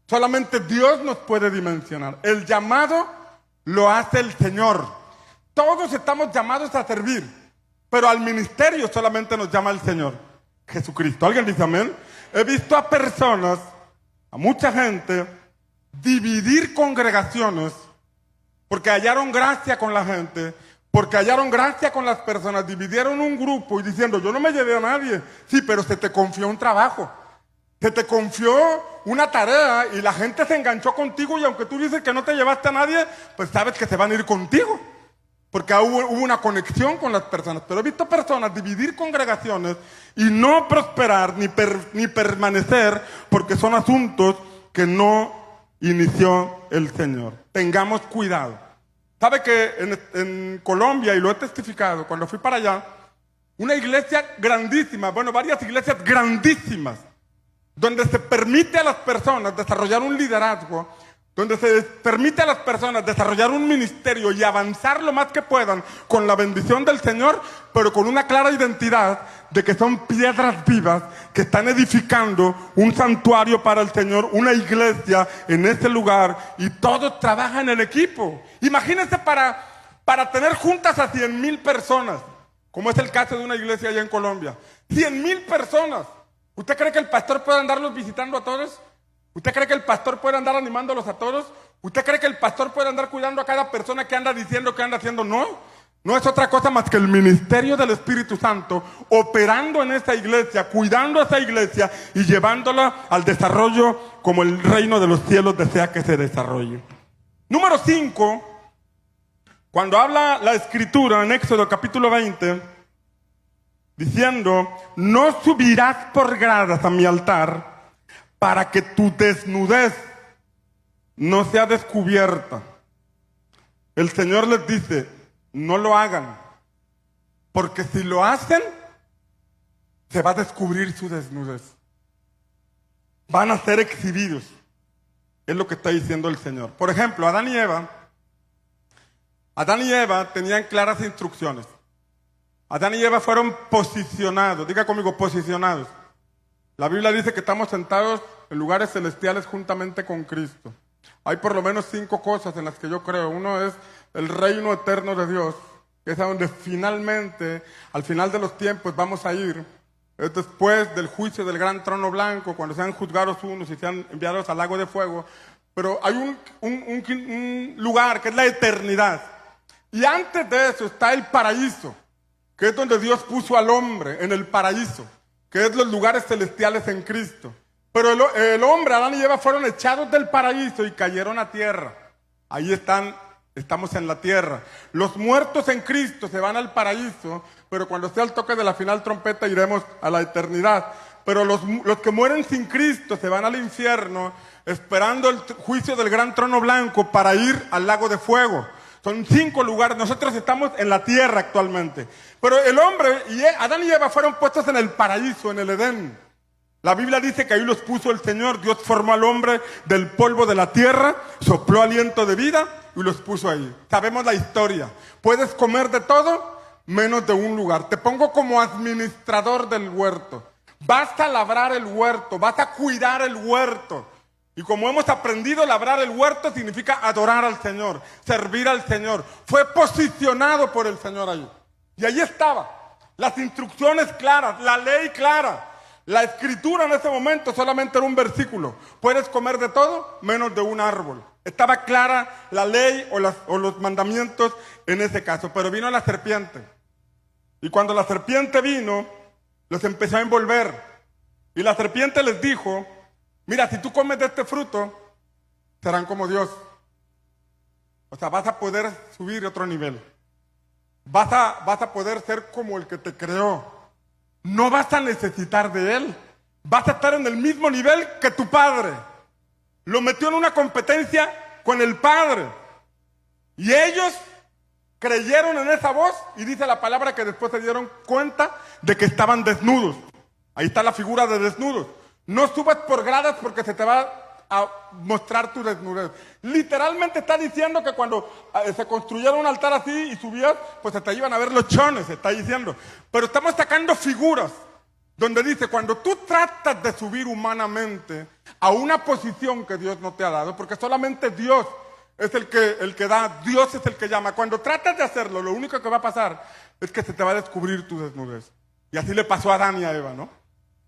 Solamente Dios nos puede dimensionar. El llamado lo hace el Señor. Todos estamos llamados a servir, pero al ministerio solamente nos llama el Señor Jesucristo. ¿Alguien dice amén? He visto a personas, a mucha gente, dividir congregaciones porque hallaron gracia con la gente, porque hallaron gracia con las personas. Dividieron un grupo y diciendo, yo no me llevé a nadie. Sí, pero se te confió un trabajo, se te confió una tarea y la gente se enganchó contigo, y aunque tú dices que no te llevaste a nadie, pues sabes que se van a ir contigo. Porque hubo una conexión con las personas. Pero he visto personas dividir congregaciones y no prosperar ni permanecer porque son asuntos que no inició el Señor. Tengamos cuidado. ¿Sabe que en Colombia, y lo he testificado, cuando fui para allá, una iglesia grandísima, bueno, varias iglesias grandísimas, donde se permite a las personas desarrollar un liderazgo, donde se permite a las personas desarrollar un ministerio y avanzar lo más que puedan con la bendición del Señor, pero con una clara identidad de que son piedras vivas que están edificando un santuario para el Señor, una iglesia en ese lugar, y todos trabajan en equipo. Imagínense para tener juntas a 100,000 personas, como es el caso de una iglesia allá en Colombia. 100,000 personas ¿Usted cree que el pastor puede andarlos visitando a todos? ¿Usted cree que el pastor puede andar animándolos a todos? ¿Usted cree que el pastor puede andar cuidando a cada persona que anda diciendo que anda haciendo? No, no es otra cosa más que el ministerio del Espíritu Santo operando en esta iglesia, cuidando a esta iglesia y llevándola al desarrollo como el reino de los cielos desea que se desarrolle. Número 5, cuando habla la Escritura en Éxodo capítulo 20, diciendo, no subirás por gradas a mi altar para que tu desnudez no sea descubierta. El Señor les dice, no lo hagan, porque si lo hacen, se va a descubrir su desnudez. Van a ser exhibidos. Es lo que está diciendo el Señor. Por ejemplo, Adán y Eva tenían claras instrucciones. Adán y Eva fueron posicionados, diga conmigo, posicionados. La Biblia dice que estamos sentados en lugares celestiales juntamente con Cristo. Hay por lo menos 5 cosas en las que yo creo. Uno es el reino eterno de Dios, que es a donde finalmente, al final de los tiempos, vamos a ir. Es después del juicio del gran trono blanco, cuando sean juzgados unos y sean enviados al lago de fuego. Pero hay un lugar que es la eternidad. Y antes de eso está el paraíso, que es donde Dios puso al hombre, en el paraíso, que es los lugares celestiales en Cristo. Pero el hombre, Adán y Eva, fueron echados del paraíso y cayeron a tierra. Ahí estamos en la tierra. Los muertos en Cristo se van al paraíso, pero cuando sea el toque de la final trompeta iremos a la eternidad. Pero los que mueren sin Cristo se van al infierno, esperando el juicio del gran trono blanco para ir al lago de fuego. Son 5 lugares. Nosotros estamos en la tierra actualmente. Pero el hombre, Adán y Eva fueron puestos en el paraíso, en el Edén. La Biblia dice que ahí los puso el Señor. Dios formó al hombre del polvo de la tierra, sopló aliento de vida y los puso ahí. Sabemos la historia. Puedes comer de todo menos de un lugar. Te pongo como administrador del huerto. Vas a labrar el huerto, vas a cuidar el huerto. Y como hemos aprendido, labrar el huerto significa adorar al Señor, servir al Señor. Fue posicionado por el Señor ahí. Y ahí estaba. Las instrucciones claras, la ley clara. La escritura en ese momento solamente era un versículo. Puedes comer de todo menos de un árbol. Estaba clara la ley o los mandamientos en ese caso. Pero vino la serpiente. Y cuando la serpiente vino, los empezó a envolver. Y la serpiente les dijo, mira, si tú comes de este fruto, serán como Dios. O sea, vas a poder subir a otro nivel. Vas a poder ser como el que te creó. No vas a necesitar de Él. Vas a estar en el mismo nivel que tu padre. Lo metió en una competencia con el padre. Y ellos creyeron en esa voz y dice la palabra que después se dieron cuenta de que estaban desnudos. Ahí está la figura de desnudos. No subas por gradas porque se te va a mostrar tu desnudez. Literalmente está diciendo que cuando se construyera un altar así y subías, pues se te iban a ver los chones, se está diciendo. Pero estamos sacando figuras donde dice, cuando tú tratas de subir humanamente a una posición que Dios no te ha dado, porque solamente Dios es el que da, Dios es el que llama. Cuando tratas de hacerlo, lo único que va a pasar es que se te va a descubrir tu desnudez. Y así le pasó a Adán y a Eva, ¿no?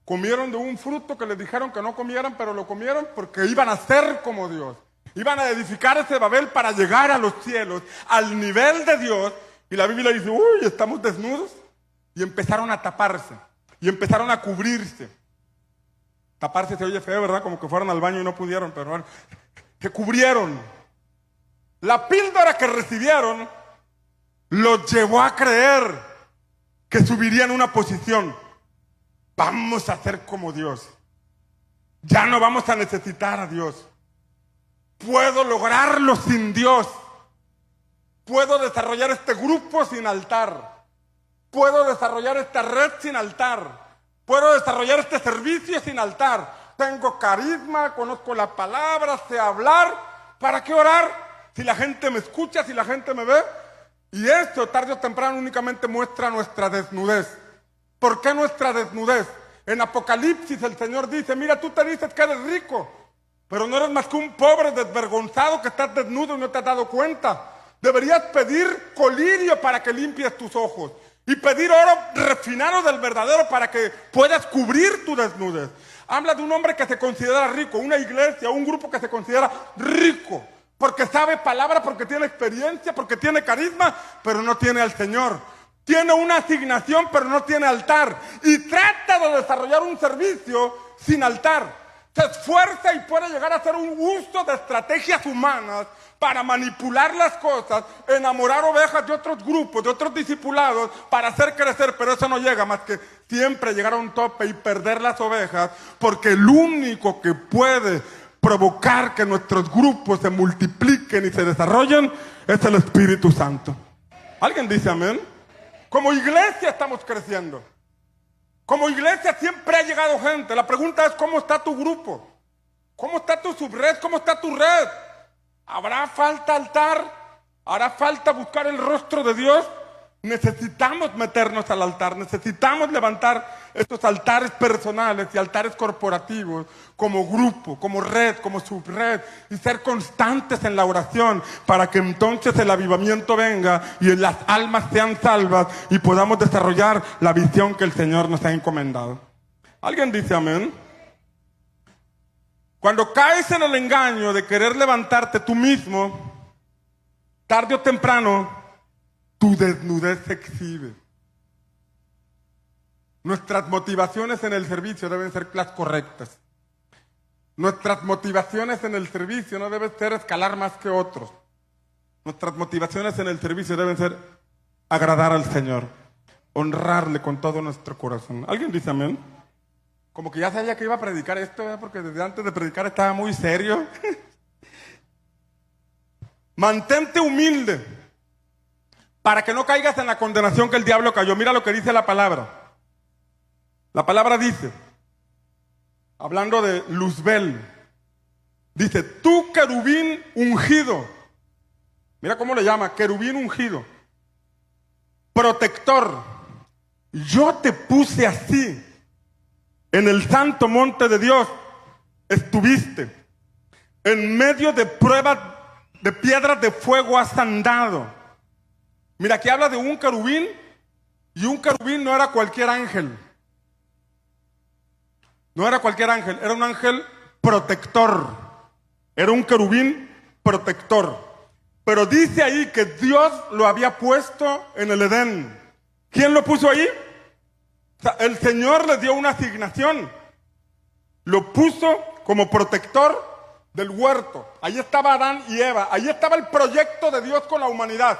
Comieron de un fruto que les dijeron que no comieran, pero lo comieron porque iban a ser como Dios. Iban a edificar ese Babel para llegar a los cielos, al nivel de Dios. Y la Biblia dice, uy, estamos desnudos. Y empezaron a taparse. Y empezaron a cubrirse. Taparse se oye feo, ¿verdad? Como que fueron al baño y no pudieron, pero bueno, se cubrieron. La píldora que recibieron los llevó a creer que subirían una posición. Vamos a ser como Dios. Ya no vamos a necesitar a Dios. Puedo lograrlo sin Dios. Puedo desarrollar este grupo sin altar. Puedo desarrollar esta red sin altar. Puedo desarrollar este servicio sin altar. Tengo carisma, conozco la palabra, sé hablar. ¿Para qué orar? Si la gente me escucha, si la gente me ve. Y esto tarde o temprano únicamente muestra nuestra desnudez. ¿Por qué nuestra desnudez? En Apocalipsis el Señor dice, mira, tú te dices que eres rico, pero no eres más que un pobre desvergonzado que estás desnudo y no te has dado cuenta. Deberías pedir colirio para que limpies tus ojos. y pedir oro refinado del verdadero para que puedas cubrir tu desnudez. Habla de un hombre que se considera rico, una iglesia, un grupo que se considera rico, porque sabe palabra, porque tiene experiencia, porque tiene carisma, pero no tiene al Señor. Tiene una asignación, pero no tiene altar. Y trata de desarrollar un servicio sin altar. Se esfuerza y puede llegar a hacer un uso de estrategias humanas para manipular las cosas, enamorar ovejas de otros grupos, de otros discipulados, para hacer crecer, pero eso no llega más que siempre llegar a un tope y perder las ovejas, porque el único que puede provocar que nuestros grupos se multipliquen y se desarrollen es el Espíritu Santo. ¿Alguien dice amén? Como iglesia estamos creciendo. Como iglesia siempre ha llegado gente. La pregunta es, ¿cómo está tu grupo? ¿Cómo está tu subred? ¿Cómo está tu red? ¿Habrá falta altar? ¿Hará falta buscar el rostro de Dios? Necesitamos meternos al altar, necesitamos levantar estos altares personales y altares corporativos como grupo, como red, como subred, y ser constantes en la oración para que entonces el avivamiento venga y las almas sean salvas y podamos desarrollar la visión que el Señor nos ha encomendado. ¿Alguien dice amén? Cuando caes en el engaño de querer levantarte tú mismo, tarde o temprano, tu desnudez se exhibe. Nuestras motivaciones en el servicio deben ser las correctas. Nuestras motivaciones en el servicio no deben ser escalar más que otros. Nuestras motivaciones en el servicio deben ser agradar al Señor, honrarle con todo nuestro corazón. ¿Alguien dice amén? Como que ya sabía que iba a predicar esto, porque desde antes de predicar estaba muy serio. Mantente humilde para que no caigas en la condenación que el diablo cayó. Mira lo que dice la palabra. La palabra dice, hablando de Luzbel, dice, tú querubín ungido. Mira cómo le llama, querubín ungido. Protector. Yo te puse así. En el santo monte de Dios estuviste. En medio de pruebas de piedras de fuego has andado. Mira, aquí habla de un querubín, y un querubín no era cualquier ángel. No era cualquier ángel, era un ángel protector. Era un querubín protector. Pero dice ahí que Dios lo había puesto en el Edén. ¿Quién lo puso ahí? O sea, el Señor les dio una asignación. Lo puso como protector del huerto. Ahí estaba Adán y Eva. Ahí estaba el proyecto de Dios con la humanidad.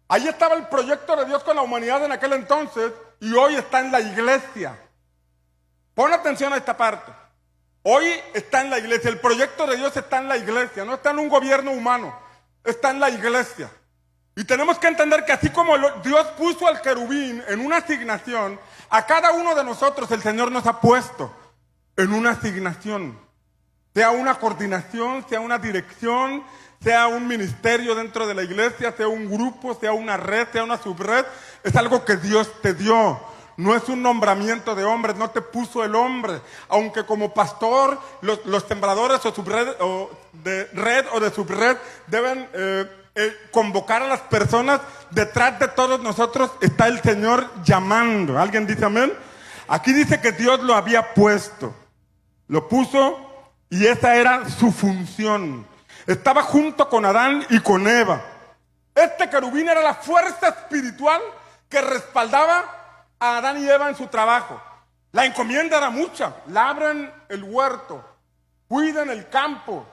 Ahí estaba el proyecto de Dios con la humanidad en aquel entonces y hoy está en la iglesia. Pon atención a esta parte. Hoy está en la iglesia. El proyecto de Dios está en la iglesia. No está en un gobierno humano. Está en la iglesia. Y tenemos que entender que así como Dios puso al querubín en una asignación, a cada uno de nosotros el Señor nos ha puesto en una asignación. Sea una coordinación, sea una dirección, sea un ministerio dentro de la iglesia, sea un grupo, sea una red, sea una subred. Es algo que Dios te dio. No es un nombramiento de hombres, no te puso el hombre. Aunque como pastor, los sembradores o subred, o de red o de subred deben convocar a las personas. Detrás de todos nosotros está el Señor llamando. ¿Alguien dice amén? Aquí dice que Dios lo había puesto. Lo puso y esa era su función. Estaba junto con Adán y con Eva. Este querubín era la fuerza espiritual que respaldaba a Adán y Eva en su trabajo. La encomienda era mucha. Labren el huerto, cuiden el campo,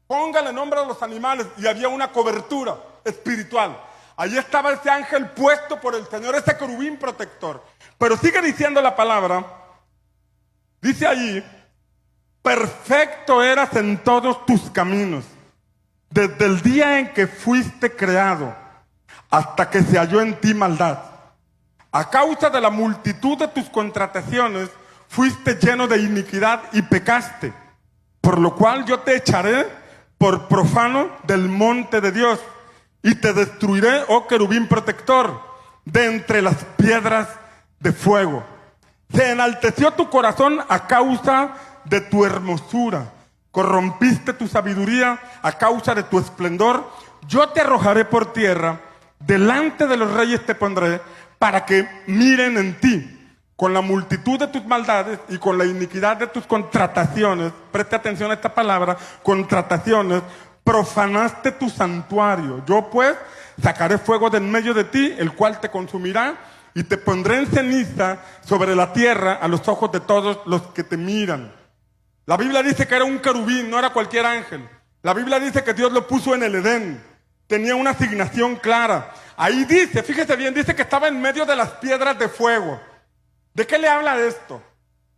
pónganle nombre a los animales, y había una cobertura espiritual. Allí estaba ese ángel puesto por el Señor, ese querubín protector. Pero sigue diciendo la palabra, dice allí, perfecto eras en todos tus caminos, desde el día en que fuiste creado, hasta que se halló en ti maldad. A causa de la multitud de tus contrataciones, fuiste lleno de iniquidad y pecaste, por lo cual yo te echaré por profano del monte de Dios, y te destruiré, oh querubín protector, de entre las piedras de fuego. Se enalteció tu corazón a causa de tu hermosura, corrompiste tu sabiduría a causa de tu esplendor. Yo te arrojaré por tierra, delante de los reyes te pondré, para que miren en ti. Con la multitud de tus maldades y con la iniquidad de tus contrataciones, preste atención a esta palabra, contrataciones, profanaste tu santuario. Yo pues sacaré fuego de en medio de ti, el cual te consumirá, y te pondré en ceniza sobre la tierra a los ojos de todos los que te miran. La Biblia dice que era un querubín, no era cualquier ángel. La Biblia dice que Dios lo puso en el Edén. Tenía una asignación clara. Ahí dice, fíjese bien, dice que estaba en medio de las piedras de fuego. ¿De qué le habla esto?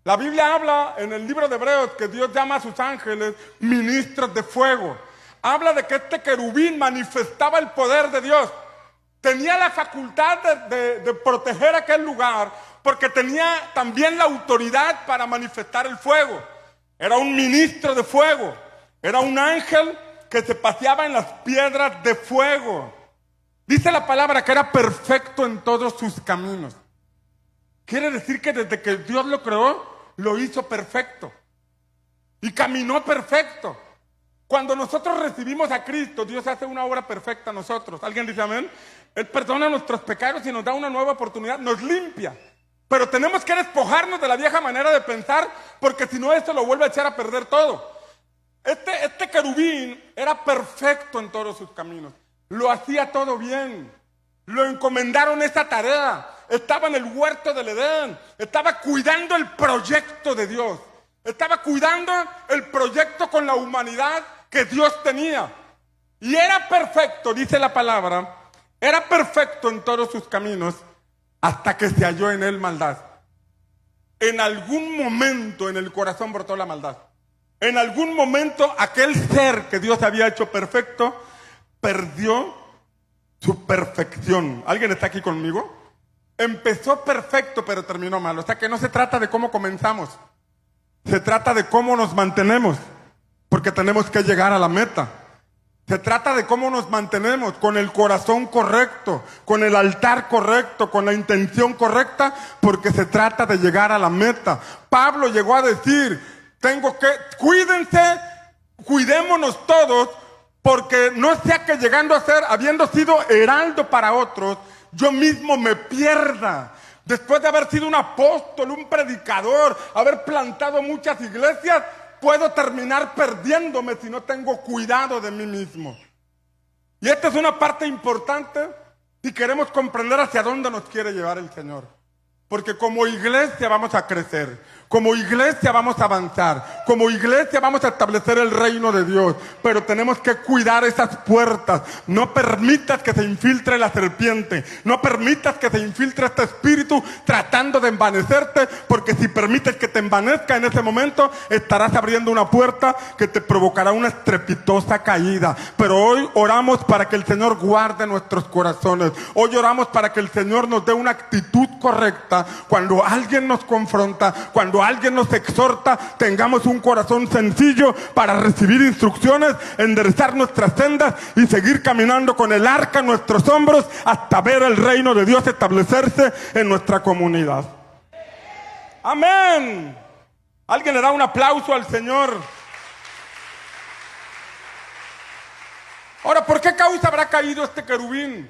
La Biblia habla en el libro de Hebreos que Dios llama a sus ángeles ministros de fuego. Habla de que este querubín manifestaba el poder de Dios. Tenía la facultad de proteger aquel lugar porque tenía también la autoridad para manifestar el fuego. Era un ministro de fuego. Era un ángel que se paseaba en las piedras de fuego. Dice la palabra que era perfecto en todos sus caminos. Quiere decir que desde que Dios lo creó, lo hizo perfecto. Y caminó perfecto. Cuando nosotros recibimos a Cristo, Dios hace una obra perfecta a nosotros. ¿Alguien dice amén? Él perdona nuestros pecados y nos da una nueva oportunidad, nos limpia. Pero tenemos que despojarnos de la vieja manera de pensar, porque si no, esto lo vuelve a echar a perder todo. Este querubín era perfecto en todos sus caminos. Lo hacía todo bien. Lo encomendaron esa tarea. Estaba en el huerto del Edén. Estaba cuidando el proyecto de Dios. Estaba cuidando el proyecto con la humanidad que Dios tenía. Y era perfecto, dice la palabra, era perfecto en todos sus caminos hasta que se halló en él maldad. En algún momento en el corazón brotó la maldad. En algún momento aquel ser que Dios había hecho perfecto perdió su perfección. ¿Alguien está aquí conmigo? Empezó perfecto, pero terminó mal. O sea que no se trata de cómo comenzamos. Se trata de cómo nos mantenemos, porque tenemos que llegar a la meta. Se trata de cómo nos mantenemos, con el corazón correcto, con el altar correcto, con la intención correcta, porque se trata de llegar a la meta. Pablo llegó a decir, cuidémonos todos, porque no sea que llegando a ser, habiendo sido heraldo para otros, yo mismo me pierda. Después de haber sido un apóstol, un predicador, haber plantado muchas iglesias, puedo terminar perdiéndome si no tengo cuidado de mí mismo. Y esta es una parte importante si queremos comprender hacia dónde nos quiere llevar el Señor. Porque como iglesia vamos a crecer, como iglesia vamos a avanzar, como iglesia vamos a establecer el reino de Dios, pero tenemos que cuidar esas puertas. No permitas que se infiltre la serpiente, no permitas que se infiltre este espíritu tratando de envanecerte, porque si permites que te envanezca en ese momento, estarás abriendo una puerta que te provocará una estrepitosa caída. Pero hoy oramos para que el Señor guarde nuestros corazones. Hoy oramos para que el Señor nos dé una actitud correcta. Cuando alguien nos confronta, cuando alguien nos exhorta, tengamos un corazón sencillo para recibir instrucciones, enderezar nuestras sendas y seguir caminando con el arca en nuestros hombros hasta ver el reino de Dios establecerse en nuestra comunidad. Amén. Alguien le da un aplauso al Señor. Ahora, ¿por qué causa habrá caído este querubín?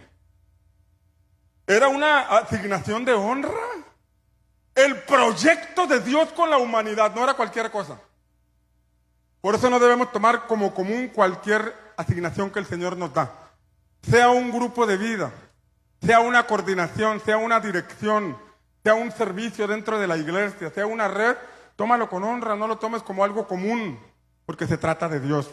Era una asignación de honra. El proyecto de Dios con la humanidad no era cualquier cosa. Por eso no debemos tomar como común cualquier asignación que el Señor nos da. Sea un grupo de vida, sea una coordinación, sea una dirección, sea un servicio dentro de la iglesia, sea una red, tómalo con honra, no lo tomes como algo común, porque se trata de Dios.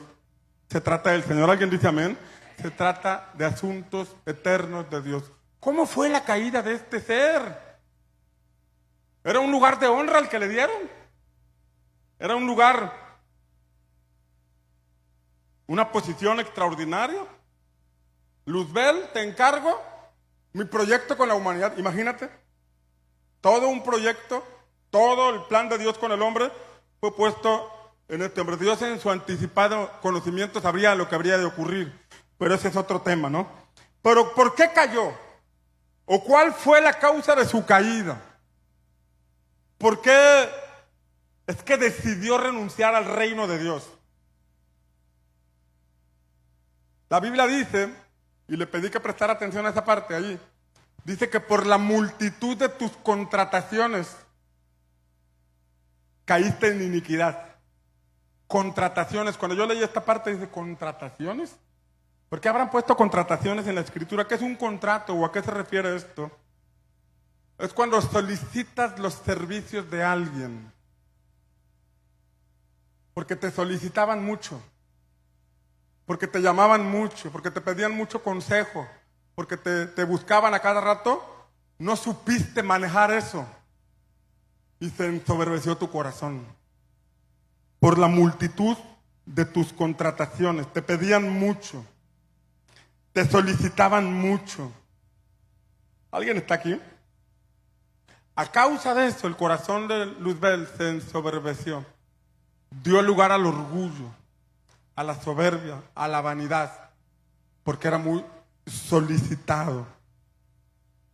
Se trata del Señor. ¿Alguien dice amén? Se trata de asuntos eternos de Dios. ¿Cómo fue la caída de este ser? ¿Era un lugar de honra al que le dieron? ¿Era un lugar, una posición extraordinaria? Luzbel, te encargo mi proyecto con la humanidad. Imagínate, todo un proyecto, todo el plan de Dios con el hombre fue puesto en este hombre. Dios en su anticipado conocimiento sabría lo que habría de ocurrir, pero ese es otro tema, ¿no? Pero ¿por qué cayó? ¿O cuál fue la causa de su caída? ¿Por qué es que decidió renunciar al reino de Dios? La Biblia dice, y le pedí que prestara atención a esa parte allí, Dice que por la multitud de tus contrataciones caíste en iniquidad. Contrataciones. Cuando yo leí esta parte dice, ¿contrataciones? ¿Por qué habrán puesto contrataciones en la escritura? ¿Qué es un contrato o a qué se refiere esto? Es cuando solicitas los servicios de alguien. Porque te solicitaban mucho. Porque te llamaban mucho. Porque te pedían mucho consejo. Porque te buscaban a cada rato. No supiste manejar eso. Y se ensoberbeció tu corazón. Por la multitud de tus contrataciones. Te pedían mucho. Te solicitaban mucho. ¿Alguien está aquí? A causa de eso, el corazón de Luzbel se ensoberbeció. Dio lugar al orgullo, a la soberbia, a la vanidad, porque era muy solicitado.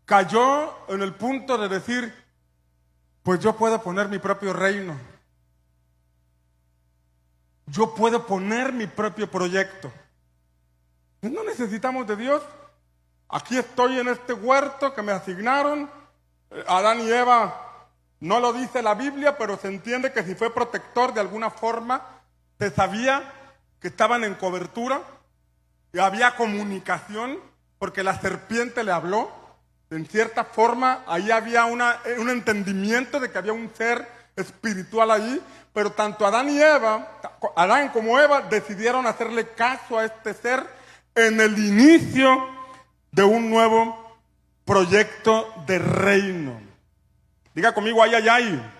Cayó en el punto de decir, pues yo puedo poner mi propio reino. Yo puedo poner mi propio proyecto. No necesitamos de Dios. Aquí estoy en este huerto que me asignaron. Adán y Eva, no lo dice la Biblia, pero se entiende que si fue protector de alguna forma, se sabía que estaban en cobertura y había comunicación, porque la serpiente le habló. En cierta forma, ahí había un entendimiento de que había un ser espiritual allí, pero tanto Adán y Eva, Adán como Eva, decidieron hacerle caso a este ser en el inicio de un nuevo proyecto de reino. Diga conmigo, ay, ay, ay.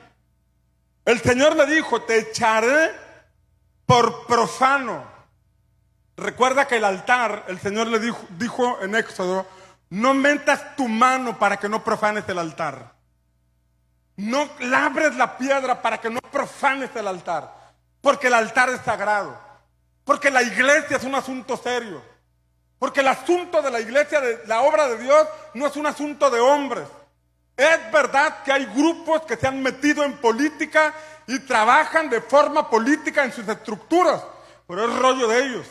El Señor le dijo, te echaré por profano. Recuerda que el altar, el Señor le dijo en Éxodo, no metas tu mano para que no profanes el altar. No labres la piedra para que no profanes el altar. Porque el altar es sagrado. Porque la iglesia es un asunto serio. Porque el asunto de la iglesia, de la obra de Dios, no es un asunto de hombres. Es verdad que hay grupos que se han metido en política y trabajan de forma política en sus estructuras, pero es rollo de ellos.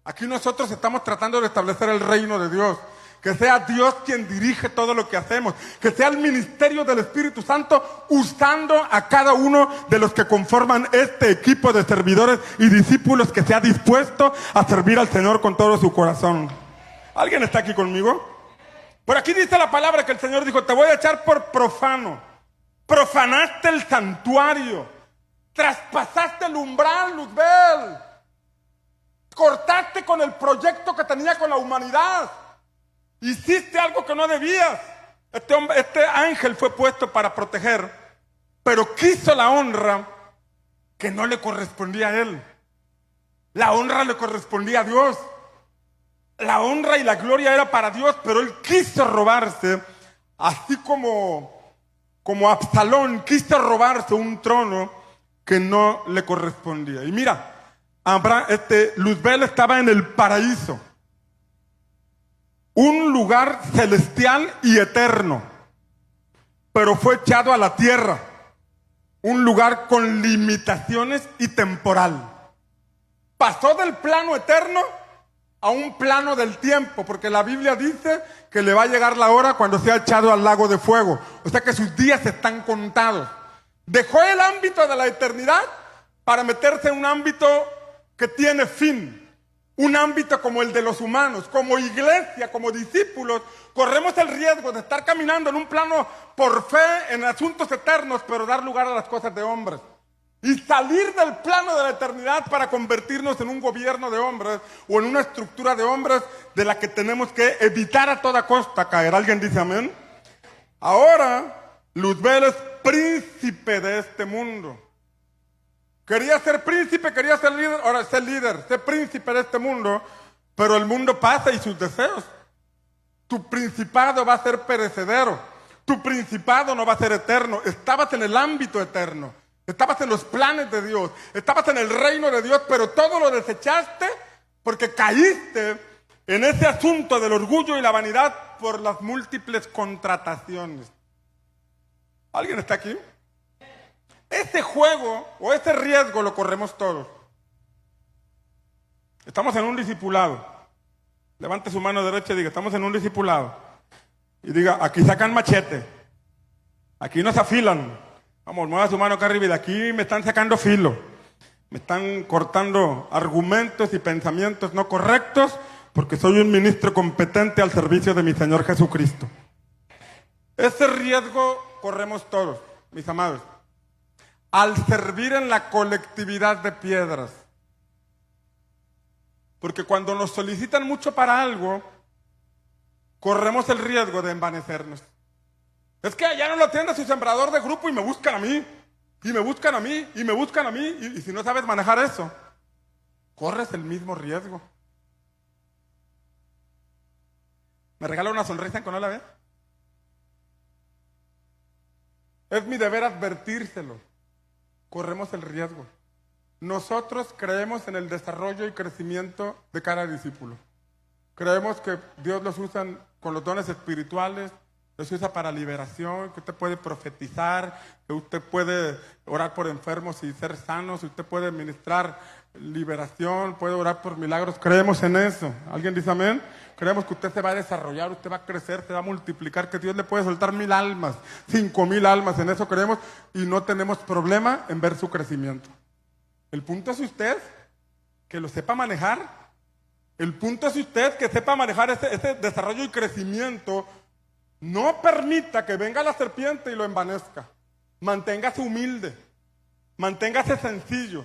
Aquí nosotros estamos tratando de establecer el reino de Dios. Que sea Dios quien dirige todo lo que hacemos. Que sea el ministerio del Espíritu Santo usando a cada uno de los que conforman este equipo de servidores y discípulos que sea dispuesto a servir al Señor con todo su corazón. ¿Alguien está aquí conmigo? Por aquí dice la palabra que el Señor dijo, te voy a echar por profano. Profanaste el santuario. Traspasaste el umbral, Luzbel. Cortaste con el proyecto que tenía con la humanidad. Hiciste algo que no debías. Este ángel fue puesto para proteger, pero quiso la honra que no le correspondía a él. La honra le correspondía a Dios. La honra y la gloria era para Dios, pero él quiso robarse, así como Absalón quiso robarse un trono que no le correspondía. Y mira, Luzbel estaba en el paraíso. Un lugar celestial y eterno, pero fue echado a la tierra, un lugar con limitaciones y temporal. Pasó del plano eterno a un plano del tiempo, porque la Biblia dice que le va a llegar la hora cuando sea echado al lago de fuego, o sea que sus días están contados. Dejó el ámbito de la eternidad para meterse en un ámbito que tiene fin. Un ámbito como el de los humanos. Como iglesia, como discípulos, corremos el riesgo de estar caminando en un plano por fe en asuntos eternos, pero dar lugar a las cosas de hombres. Y salir del plano de la eternidad para convertirnos en un gobierno de hombres o en una estructura de hombres de la que tenemos que evitar a toda costa caer. ¿Alguien dice amén? Ahora, Luzbel es príncipe de este mundo. Quería ser príncipe, quería ser líder, ahora ser líder, ser príncipe de este mundo, pero el mundo pasa y sus deseos. Tu principado va a ser perecedero, tu principado no va a ser eterno. Estabas en el ámbito eterno, estabas en los planes de Dios, estabas en el reino de Dios, pero todo lo desechaste porque caíste en ese asunto del orgullo y la vanidad por las múltiples contrataciones. ¿Alguien está aquí? Ese juego o ese riesgo lo corremos todos. Estamos en un discipulado. Levante su mano derecha y diga, estamos en un discipulado. y diga, aquí sacan machete, aquí nos afilan. Vamos, mueva su mano acá arriba y de aquí me están sacando filo. Me están cortando argumentos y pensamientos no correctos porque soy un ministro competente al servicio de mi Señor Jesucristo. Ese riesgo corremos todos, mis amados, al servir en la colectividad de piedras. Porque cuando nos solicitan mucho para algo, corremos el riesgo de envanecernos. Es que allá no lo atiende su sembrador de grupo y me buscan a mí, y me buscan a mí, y me buscan a mí, y si no sabes manejar eso, corres el mismo riesgo. ¿Me regala una sonrisa aunque no la ve? Es mi deber advertírselo. Corremos el riesgo. Nosotros creemos en el desarrollo y crecimiento de cada discípulo. Creemos que Dios los usa con los dones espirituales, los usa para liberación, que usted puede profetizar, que usted puede orar por enfermos y ser sanos, usted puede ministrar liberación, puede orar por milagros. Creemos en eso. ¿Alguien dice amén? Creemos que usted se va a desarrollar, usted va a crecer, se va a multiplicar, que Dios le puede soltar 1000 almas, 5000 almas. En eso creemos y no tenemos problema en ver su crecimiento. El punto es usted que lo sepa manejar. El punto es usted que sepa manejar ese desarrollo y crecimiento. No permita que venga la serpiente y lo envanezca. Manténgase humilde, manténgase sencillo,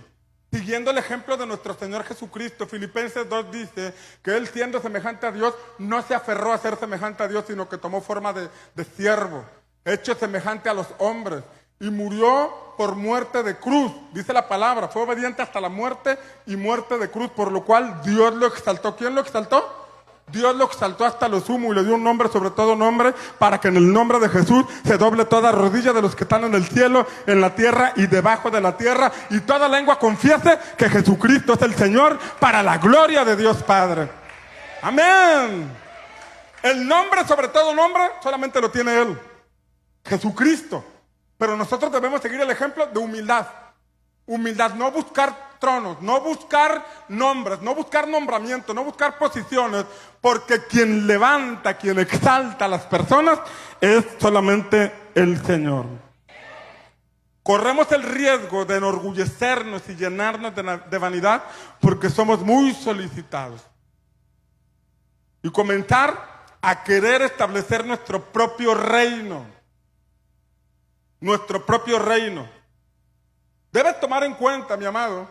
siguiendo el ejemplo de nuestro Señor Jesucristo. Filipenses 2 dice que Él, siendo semejante a Dios, no se aferró a ser semejante a Dios, sino que tomó forma de siervo, hecho semejante a los hombres, y murió por muerte de cruz. Dice la palabra, fue obediente hasta la muerte y muerte de cruz, por lo cual Dios lo exaltó. ¿Quién lo exaltó? Dios lo exaltó hasta lo sumo y le dio un nombre sobre todo nombre, para que en el nombre de Jesús se doble toda rodilla de los que están en el cielo, en la tierra y debajo de la tierra, y toda lengua confiese que Jesucristo es el Señor, para la gloria de Dios Padre. Amén. El nombre sobre todo nombre solamente lo tiene Él, Jesucristo. Pero nosotros debemos seguir el ejemplo de humildad. Humildad, no buscar tronos, no buscar nombres, no buscar nombramientos, no buscar posiciones, porque quien levanta, quien exalta a las personas es solamente el Señor. Corremos el riesgo de enorgullecernos y llenarnos de vanidad porque somos muy solicitados. Y comenzar a querer establecer nuestro propio reino. Nuestro propio reino. Debes tomar en cuenta, mi amado,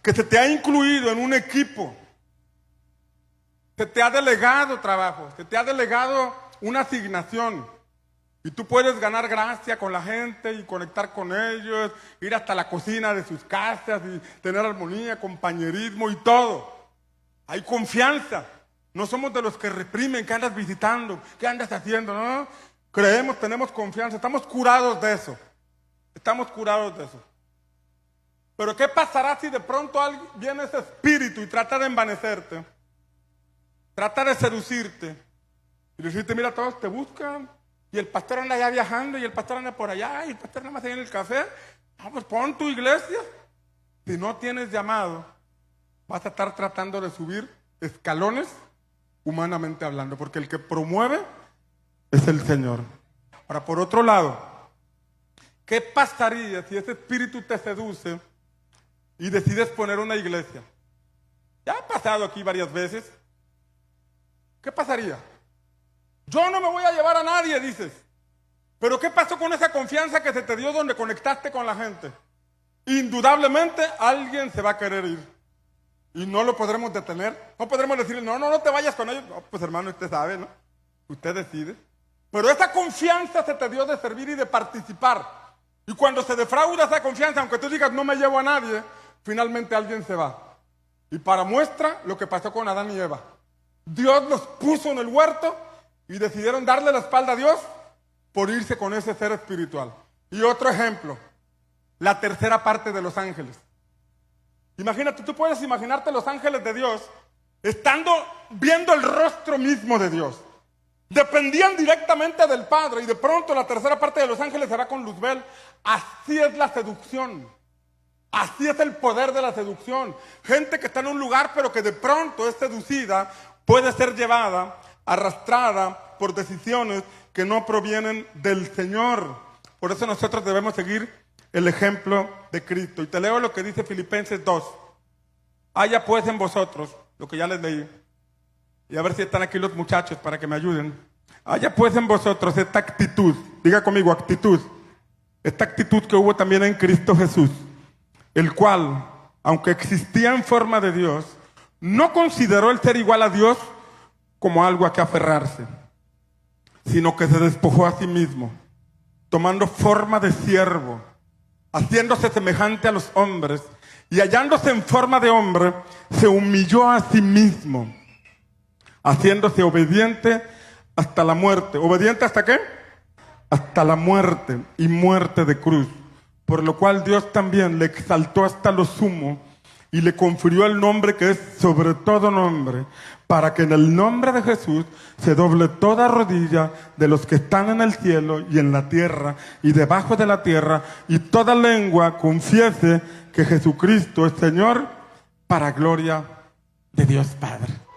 que se te ha incluido en un equipo, se te ha delegado trabajo, se te ha delegado una asignación, y tú puedes ganar gracia con la gente y conectar con ellos, ir hasta la cocina de sus casas y tener armonía, compañerismo y todo. Hay confianza. No somos de los que reprimen, que andas visitando, que andas haciendo, ¿no? Creemos, tenemos confianza, estamos curados de eso. Estamos curados de eso. Pero ¿qué pasará si de pronto viene ese espíritu y trata de envanecerte? Trata de seducirte. Y decirte, mira, todos te buscan. Y el pastor anda allá viajando, y el pastor anda por allá, y el pastor nada más ahí en el café. Ah, pues pon tu iglesia. Si no tienes llamado, vas a estar tratando de subir escalones, humanamente hablando. Porque el que promueve es el Señor. Ahora, por otro lado, ¿qué pasaría si ese espíritu te seduce y decides poner una iglesia? Ya ha pasado aquí varias veces. ¿Qué pasaría? Yo no me voy a llevar a nadie, dices. Pero ¿qué pasó con esa confianza que se te dio donde conectaste con la gente? Indudablemente alguien se va a querer ir. Y no lo podremos detener. No podremos decirle, no te vayas con ellos. No, pues hermano, usted sabe, ¿no? Usted decide. Pero esa confianza se te dio de servir y de participar. Y cuando se defrauda esa confianza, aunque tú digas no me llevo a nadie, finalmente alguien se va. Y para muestra lo que pasó con Adán y Eva. Dios los puso en el huerto y decidieron darle la espalda a Dios por irse con ese ser espiritual. Y otro ejemplo, la tercera parte de los ángeles. Imagínate, tú puedes imaginarte los ángeles de Dios viendo el rostro mismo de Dios. Dependían directamente del Padre y de pronto la tercera parte de los ángeles se va con Luzbel. Así es la seducción. Así es el poder de la seducción. Gente que está en un lugar pero que de pronto es seducida, puede ser llevada arrastrada por decisiones que no provienen del Señor. Por eso nosotros debemos seguir el ejemplo de Cristo. Y te leo lo que dice Filipenses 2. Haya pues en vosotros, lo que ya les leí, y a ver si están aquí los muchachos para que me ayuden. Haya pues en vosotros esta actitud, diga conmigo actitud, esta actitud que hubo también en Cristo Jesús, el cual, aunque existía en forma de Dios, no consideró el ser igual a Dios como algo a que aferrarse, sino que se despojó a sí mismo, tomando forma de siervo, haciéndose semejante a los hombres, y hallándose en forma de hombre, se humilló a sí mismo, haciéndose obediente hasta la muerte. ¿Obediente hasta qué? Hasta la muerte, y muerte de cruz. Por lo cual Dios también le exaltó hasta lo sumo, y le confirió el nombre que es sobre todo nombre, para que en el nombre de Jesús se doble toda rodilla de los que están en el cielo y en la tierra y debajo de la tierra, y toda lengua confiese que Jesucristo es Señor, para gloria de Dios Padre.